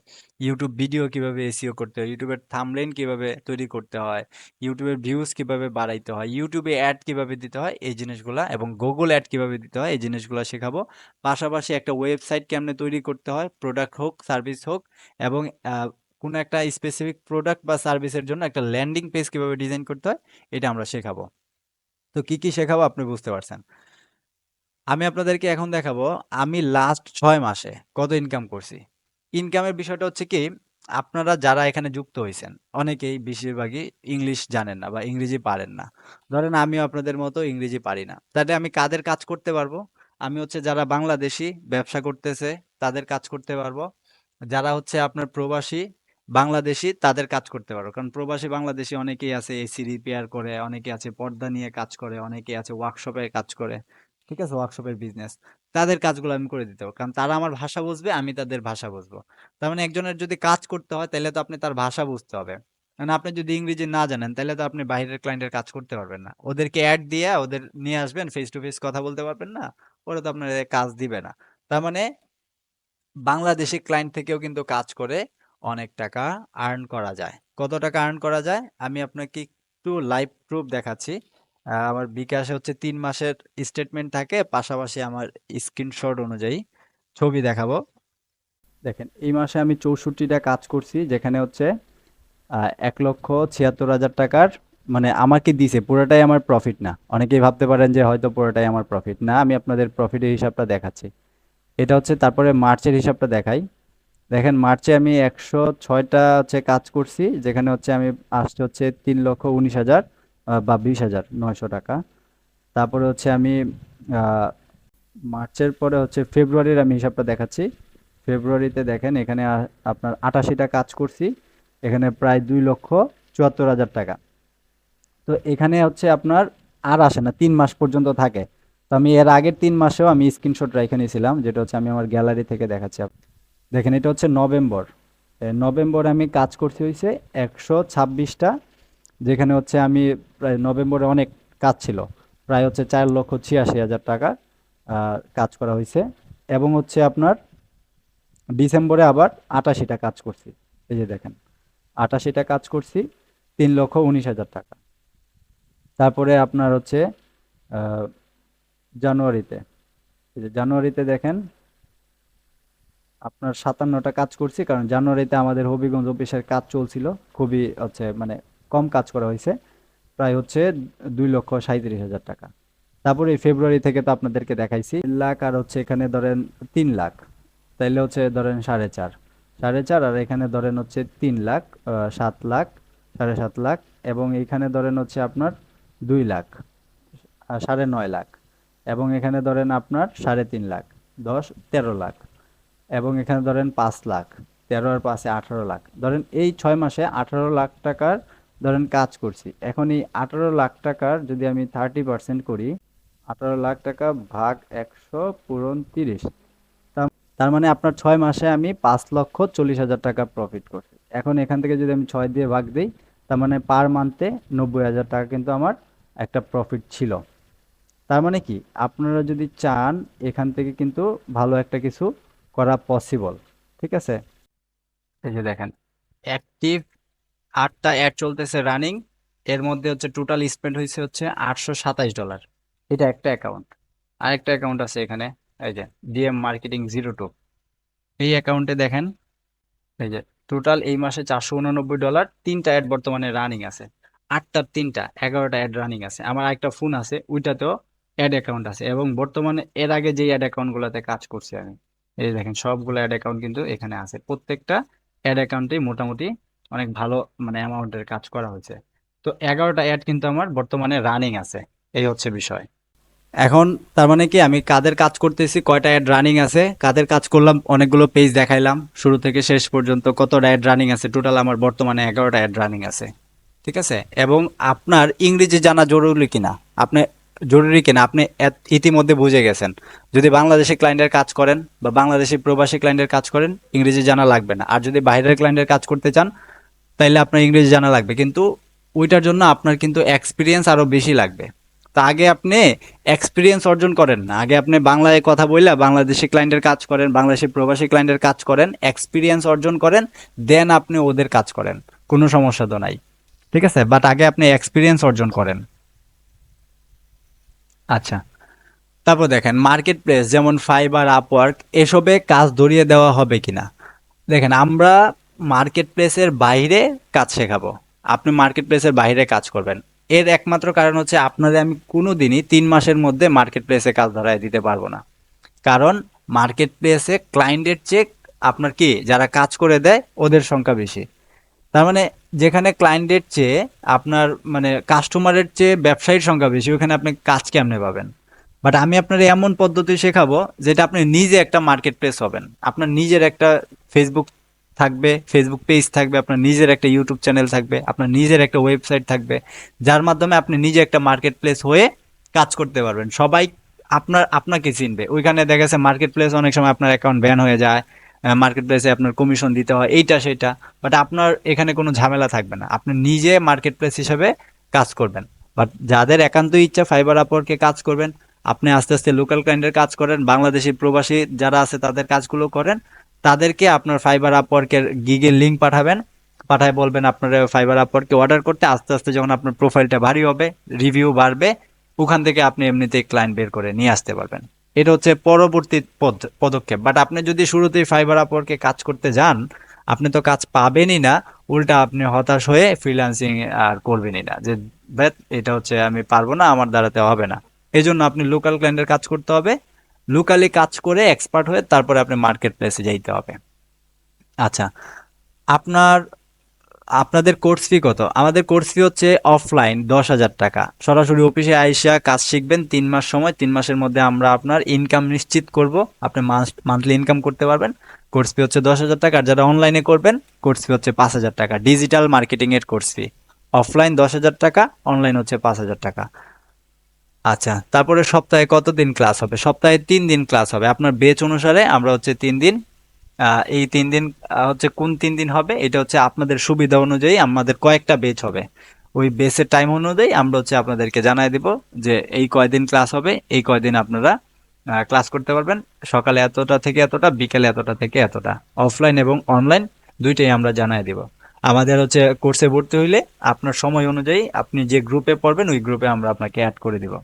ইউটিউব ভিডিও কিভাবে এসইও করতে হয়, ইউটিউবের থাম্বনেইল কিভাবে তৈরি করতে হয়, ইউটিউবের ভিউজ কিভাবে বাড়াইতে হয়, ইউটিউবে অ্যাড কিভাবে দিতে হয় এই জিনিসগুলা, এবং গুগল অ্যাড কিভাবে দিতে হয় এই জিনিসগুলো শেখাবো। পাশাপাশি একটা ওয়েবসাইট কেমনে তৈরি করতে হয়, প্রোডাক্ট হোক সার্ভিস হোক, এবং কোনো একটা স্পেসিফিক প্রোডাক্ট বা সার্ভিসের জন্য একটা ল্যান্ডিং পেজ কিভাবে ডিজাইন করতে হয় এটা আমরা শেখাবো। তো কি কি শেখাবো আপনি বুঝতে পারছেন। আমি আপনাদেরকে এখন দেখাবো আমি লাস্ট 6 মাসে কত ইনকাম করছি। ইনকামের বিষয়টা হচ্ছে কি, আপনারা যারা এখানে যুক্ত হয়েছেন অনেকেই বেশিরভাগই ইংলিশ জানেন না বা ইংরেজি পারেন না। ধরেন আমিও আপনাদের মতো ইংরেজি পারি না, তাহলে আমি কাদের কাজ করতে পারবো? আমি হচ্ছে যারা বাংলাদেশি ব্যবসা করতেছে তাদের কাজ করতে পারবো, যারা হচ্ছে আপনার প্রবাসী বাংলাদেশি তাদের কাজ করতে পারবো, কারণ প্রবাসী বাংলাদেশি অনেকেই আছে এসি রিপেয়ার করে, অনেকে আছে পর্দা নিয়ে কাজ করে, অনেকে আছে ওয়ার্কশপে কাজ করে, ঠিক আছে, ওয়ার্কশপের বিজনেস, তাদের কাজগুলো আমি করে দিতে পারবো, কারণ তারা আমার ভাষা বুঝবে, আমি তাদের ভাষা বুঝবো। তার মানে একজনের যদি কাজ করতে হয় তাহলে তো আপনি তার ভাষা বুঝতে হবে, মানে আপনি যদি ইংরেজি না জানেন তাহলে তো আপনি বাইরের ক্লায়েন্টের কাজ করতে পারবেন না, ওদেরকে অ্যাড দিয়ে ওদের নিয়ে আসবেন, ফেস টু ফেস কথা বলতে পারবেন না, ওরা তো আপনার কাজ দিবে না। তার মানে বাংলাদেশি ক্লায়েন্ট থেকেও কিন্তু কাজ করে অনেক টাকা আর্ন করা যায়। কত টাকা আর্ন করা যায় আমি আপনাকে একটু লাইভ প্রুফ দেখাচ্ছি। আমার বিকাশে হচ্ছে 3 মাসের স্টেটমেন্ট থাকে, পাশাপাশি আমার স্ক্রিনশট অনুযায়ী ছবি দেখাবো। দেখেন এই মাসে আমি 64টা কাজ করছি, যেখানে হচ্ছে 1,76,000 টাকার, মানে আমাকে দিছে, পুরোটাই আমার প্রফিট না। অনেকেই ভাবতে পারেন যে হয়তো পুরোটাই আমার প্রফিট না, আমি আপনাদের প্রফিটের হিসাবটা দেখাচ্ছি। এটা হচ্ছে তারপরে মার্চের হিসাবটা দেখাই। দেখেন মার্চে আমি 106টা হচ্ছে কাজ করছি, যেখানে হচ্ছে আমি আসছে হচ্ছে 3,19,000 বা 20,900 টাকা। তারপরে হচ্ছে আমি মার্চের পরে হচ্ছে ফেব্রুয়ারির আমি হিসাবটা দেখাচ্ছি। ফেব্রুয়ারিতে দেখেন এখানে আপনার 88টা কাজ করছি, এখানে প্রায় 2,74,000 টাকা। তো এখানে হচ্ছে আপনার আর আসে না, 3 মাস পর্যন্ত থাকে। তো আমি এর আগের 3 মাসেও আমি স্ক্রিনশট রেখে নিয়েছিলাম, যেটা হচ্ছে আমি আমার গ্যালারি থেকে দেখাচ্ছি। দেখেন এটা হচ্ছে নভেম্বর, নভেম্বরে আমি কাজ করছি হয়েছে 126টা, যেখানে হচ্ছে আমি প্রায় নভেম্বরে অনেক কাজ ছিল, প্রায় হচ্ছে 4,86,000 টাকা কাজ করা হয়েছে। এবং হচ্ছে আপনার ডিসেম্বরে আবার 88টা কাজ করছি, এই যে দেখেন 88টা কাজ করছি, 3,19,000 টাকা। তারপরে আপনার হচ্ছে আহ, জানুয়ারিতে, এই যে জানুয়ারিতে দেখেন আপনার 57টা কাজ করছি, কারণ জানুয়ারিতে আমাদের হবিগঞ্জ অফিসের কাজ চলছিল, খুবই হচ্ছে মানে কম কাজ করা হয়েছে, প্রায় হচ্ছে 2,37,000 টাকা। তারপরে এই ফেব্রুয়ারি থেকে তো আপনাদেরকে দেখাইছি লাখ, আর হচ্ছে এখানে ধরেন 3 লাখ, তাইলে হচ্ছে ধরেন 4.5 4.5, আর এখানে ধরেন হচ্ছে 3 লাখ, 7 লাখ, 7.5 লাখ, এবং এইখানে ধরেন হচ্ছে আপনার 2 লাখ, 9.5 লাখ, এবং এখানে ধরেন আপনার 3.5 লাখ, 13 লাখ, এবং এখানে ধরেন 5 লাখ, 13 আর 5-এ 18 লাখ, ধরেন এই 6 মাসে 18 লাখ টাকার ধরেন কাজ করছি। এখন এই 18 লাখ টাকার যদি আমি 30% করি, 18 লাখ টাকা ভাগ 100 পূরণ 30, তার মানে আপনার 6 মাসে আমি 5,40,000 টাকা প্রফিট করছি। এখন এখান থেকে যদি আমি 6 দিয়ে ভাগ দিই, তার মানে পার মান্থে 90,000 টাকা কিন্তু আমার একটা প্রফিট ছিল। তার মানে কি, আপনারা যদি চান এখান থেকে কিন্তু ভালো একটা কিছু করা পসিবল। ঠিক আছে, এই যে দেখেন অ্যাক্টিভ 8টা অ্যাড চলতেছে রানিং, এর মধ্যে হচ্ছে টোটাল স্পেন্ড হয়েছে হচ্ছে $827। এটা একটা অ্যাকাউন্ট। আরেকটা অ্যাকাউন্ট আছে এখানে, এই যে ডিএম মার্কেটিং 02, এই অ্যাকাউন্টে দেখেন এই যে টোটাল এই মাসে $489, 3টা অ্যাড বর্তমানে রানিং আছে, 8টার 3টা 11টা অ্যাড রানিং আছে। আমার আরেকটা ফোন আছে, ওইটাতেও অ্যাড অ্যাকাউন্ট আছে, এবং বর্তমানে এর আগে যে অ্যাড অ্যাকাউন্টগুলোতে কাজ করছি আমি, এই যে দেখেন সবগুলো অ্যাড অ্যাকাউন্ট কিন্তু এখানে আছে। প্রত্যেকটা অ্যাড অ্যাকাউন্টেই মোটামুটি অনেক ভালো মানে অ্যামাউন্টের কাজ করা হয়েছে। তো 11টা অ্যাড কিন্তু আমার বর্তমানে রানিং আছে, এই হচ্ছে বিষয়। এখন তার মানে কি, আমি কাদের কাজ করতেছি, কয়টা অ্যাড রানিং আছে, কাদের কাজ করলাম, অনেকগুলো পেজ দেখাইলাম শুরু থেকে শেষ পর্যন্ত কতটা অ্যাড রানিং আছে। টোটাল আমার বর্তমানে 11টা অ্যাড রানিং আছে। ঠিক আছে, এবং আপনার ইংরেজি জানা জরুরি কিনা, আপনি ইতিমধ্যে বুঝে গেছেন। যদি বাংলাদেশি ক্লায়েন্টের কাজ করেন বা বাংলাদেশি প্রবাসী ক্লায়েন্টের কাজ করেন, ইংরেজি জানা লাগবে না। আর যদি বাইরের ক্লায়েন্টের কাজ করতে চান, তাইলে আপনার ইংরেজি জানা লাগবে, কিন্তু ওইটার জন্য আপনার কিন্তু এক্সপিরিয়েন্স আরো বেশি লাগবে। তা আগে আপনি এক্সপিরিয়েন্স অর্জন করেন না, আগে আপনি বাংলায় কথা বললে বাংলাদেশি ক্লায়েন্টের কাজ করেন, বাংলাদেশি প্রবাসী ক্লায়েন্টের কাজ করেন, এক্সপিরিয়েন্স অর্জন করেন, দেন আপনি ওদের কাজ করেন, কোনো সমস্যা তো নাই। ঠিক আছে, বাট আগে আপনি এক্সপিরিয়েন্স অর্জন করেন। আচ্ছা, তারপর দেখেন মার্কেট প্লেস যেমন ফাইবার, আপওয়ার্ক, এসবে কাজ ধরিয়ে দেওয়া হবে কিনা। দেখেন আমরা মার্কেট প্লেসের বাইরে কাজ শেখাবো, আপনি মার্কেট প্লেসের বাইরে কাজ করবেন। এর একমাত্র কারণ হচ্ছে আপনাদের আমি কোনোদিনই 3 মাসের মধ্যে মার্কেট প্লেসে কাজ ধরায় দিতে পারবো না। কারণ মার্কেট প্লেসে ক্লায়েন্টের চেক আপনার কি যারা কাজ করে দেয় ওদের সংখ্যা বেশি। তার মানে যেখানে ক্লায়েন্টের চেয়ে আপনার মানে কাস্টমারের চেয়ে ব্যবসায়ীর সংখ্যা বেশি, ওখানে আপনি কাজ কেমনে পাবেন। বাট আমি আপনার এমন পদ্ধতি শেখাবো যেটা আপনি নিজে একটা মার্কেট প্লেস হবেন, আপনার নিজের একটা ফেসবুক থাকবে, ফেসবুক পেজ থাকবে, আপনার নিজের একটা ইউটিউব চ্যানেল থাকবে, আপনার নিজের একটা ওয়েবসাইট থাকবে, যার মাধ্যমে আপনি নিজে একটা মার্কেট প্লেস হয়ে কাজ করতে পারবেন। সবাই আপনাকে চিনবে। ওইখানে দেখা গেছে মার্কেট প্লেস অনেক সময় আপনার অ্যাকাউন্ট ব্যান হয়ে যায়, মার্কেট প্লেসে আপনার কমিশন দিতে হয়, এইটা সেটা, বাট আপনার এখানে কোনো ঝামেলা থাকবে না, আপনি নিজে মার্কেট প্লেস হিসেবে কাজ করবেন। বাট যাদের একান্ত ইচ্ছা ফাইবার আপওয়ার্কে কাজ করবেন, আপনি আস্তে আস্তে লোকাল ক্লায়েন্টের কাজ করেন, বাংলাদেশি প্রবাসী যারা আছে তাদের কাজগুলো করেন, তাদেরকে আপনার ফাইবার আপওয়ার্কের গিগের লিঙ্ক পাঠাবেন, পাঠায় বলবেন আপনারা ফাইবার আপওয়ার্কে অর্ডার করতে। আস্তে আস্তে যখন আপনার প্রোফাইলটা ভারী হবে, রিভিউ বাড়বে, ওখান থেকে আপনি এমনিতেই ক্লায়েন্ট বের করে নিয়ে আসতে পারবেন। এটা হচ্ছে পরবর্তী পদক্ষেপ। বাট আপনি যদি শুরুতেই ফাইবার আপওয়ার্কে কাজ করতে যান, আপনি তো কাজ পাবেনই না, উল্টা আপনি হতাশ হয়ে ফ্রিল্যান্সিং আর করবেনই না, যে ব্যাট এটা হচ্ছে আমি পারবো না, আমার দ্বারাতে হবে না। এই জন্য আপনি লোকাল ক্লায়েন্টের কাজ করতে হবে, লোকালি কাজ করে এক্সপার্ট হয়ে তারপরে আপনি মার্কেট প্লেসে যাইতে হবে। আচ্ছা, আপনার আপনাদের কোর্স ফি কত? আমাদের কোর্স ফি হচ্ছে অফলাইন 10,000 টাকা, সরাসরি অফিসে আইসা কাজ শিখবেন 3 মাস সময়, 3 মাসের মধ্যে আমরা আপনার ইনকাম নিশ্চিত করব, আপনি মান্থলি ইনকাম করতে পারবেন। কোর্স ফি হচ্ছে 10,000 টাকা। আর যারা অনলাইনে করবেন কোর্স ফি হচ্ছে 5,000 টাকা, ডিজিটাল মার্কেটিং এর কোর্স ফি। অফলাইন 10,000 টাকা, অনলাইন হচ্ছে 5,000 টাকা। আচ্ছা, তারপরে সপ্তাহে কতদিন ক্লাস হবে? সপ্তাহে 3 দিন ক্লাস হবে। আপনার বেচ অনুসারে আমরা হচ্ছে 3 দিন, এই 3 দিন হচ্ছে কোন 3 দিন হবে এটা হচ্ছে আপনাদের সুবিধা অনুযায়ী আমাদের কয়েকটা বেচ হবে, ওই বেচের টাইম অনুযায়ী আমরা হচ্ছে আপনাদেরকে জানাই দিব যে এই কয়দিন ক্লাস হবে, এই কয়দিন আপনারা ক্লাস করতে পারবেন। সকালে এতটা থেকে এতটা, বিকেলে এতটা থেকে এতটা, অফলাইন এবং অনলাইন দুইটাই আমরা জানাই দিব। আমাদের হচ্ছে কোর্সে ভর্তি হইলে আপনার সময় অনুযায়ী আপনি যে গ্রুপে পড়বেন ওই গ্রুপে আমরা আপনাকে অ্যাড করে দিব।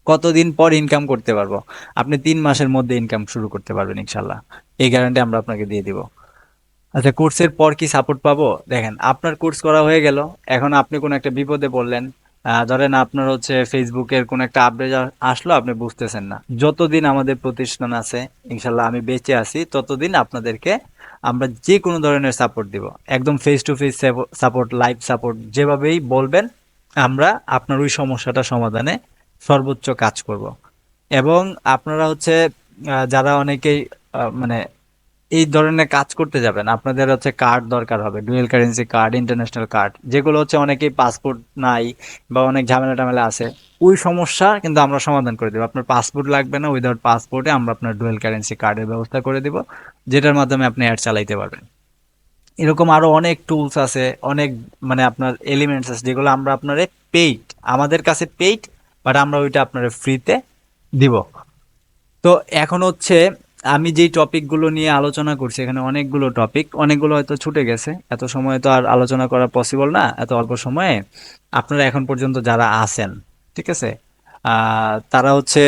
কতদিন পর ইনকাম করতে পারবো? আপনি 3 মাসের মধ্যে ইনকাম শুরু করতে পারবেন ইনশাল্লাহ, এই গ্যারান্টি আমরা আপনাকে দিয়ে দিব। আচ্ছা, কোর্সের পর কি সাপোর্ট পাবো? দেখেন আপনার কোর্স করা হয়ে গেল, এখন আপনি কোনো একটা বিপদে পড়লেন, ধরেন আপনার হচ্ছে ফেসবুকের কোনো একটা আপডেট আসলো, আপনি বুঝতেছেন না, যতদিন আমাদের প্রতিষ্ঠান আছে ইনশাল্লাহ আমি বেঁচে আছি ততদিন আপনাদেরকে আমরা যে কোনো ধরনের সাপোর্ট দিব, একদম face to face support, live support, যেভাবেই বলবেন আমরা আপনার ওই সমস্যাটা সমাধানে সর্বোচ্চ কাজ করব। এবং আপনারা হচ্ছে যারা অনেকেই মানে এই ধরনের কাজ করতে যাবেন, আপনাদের হচ্ছে কার্ড দরকার হবে, dual currency card, international card, যেগুলো হচ্ছে অনেকেই পাসপোর্ট নাই বা অনেক ঝামেলা টামেলা আছে, ওই সমস্যা কিন্তু আমরা সমাধান করে দেবো। আপনার পাসপোর্ট লাগবে না, উইদাউট পাসপোর্টে আমরা আপনার ডুয়েল কারেন্সি কার্ডের ব্যবস্থা করে দিব, যেটার মাধ্যমে আপনি অ্যাড চালাইতে পারবেন। এরকম আরো অনেক টুলস আছে, অনেক মানে আপনার এলিমেন্টস আছে, যেগুলো আমরা আপনারে পেইড, আমাদের কাছে পেইড, বাট আমরা ওইটা আপনার ফ্রিতে দিব। তো এখন হচ্ছে আমি যেই টপিকগুলো নিয়ে আলোচনা করছি এখানে অনেকগুলো টপিক, অনেকগুলো হয়তো ছুটে গেছে, এত সময় তো আর আলোচনা করা পসিবল না এত অল্প সময়ে। আপনারা এখন পর্যন্ত যারা আছেন, ঠিক আছে, তারা হচ্ছে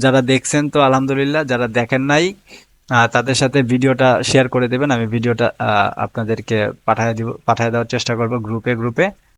যারা দেখছেন তো আলহামদুলিল্লাহ, যারা দেখেন নাই তাদের সাথে ভিডিওটা শেয়ার করে দেবেন, আমি ভিডিওটা আপনাদেরকে পাঠিয়ে দেওয়ার চেষ্টা করব গ্রুপে গ্রুপে।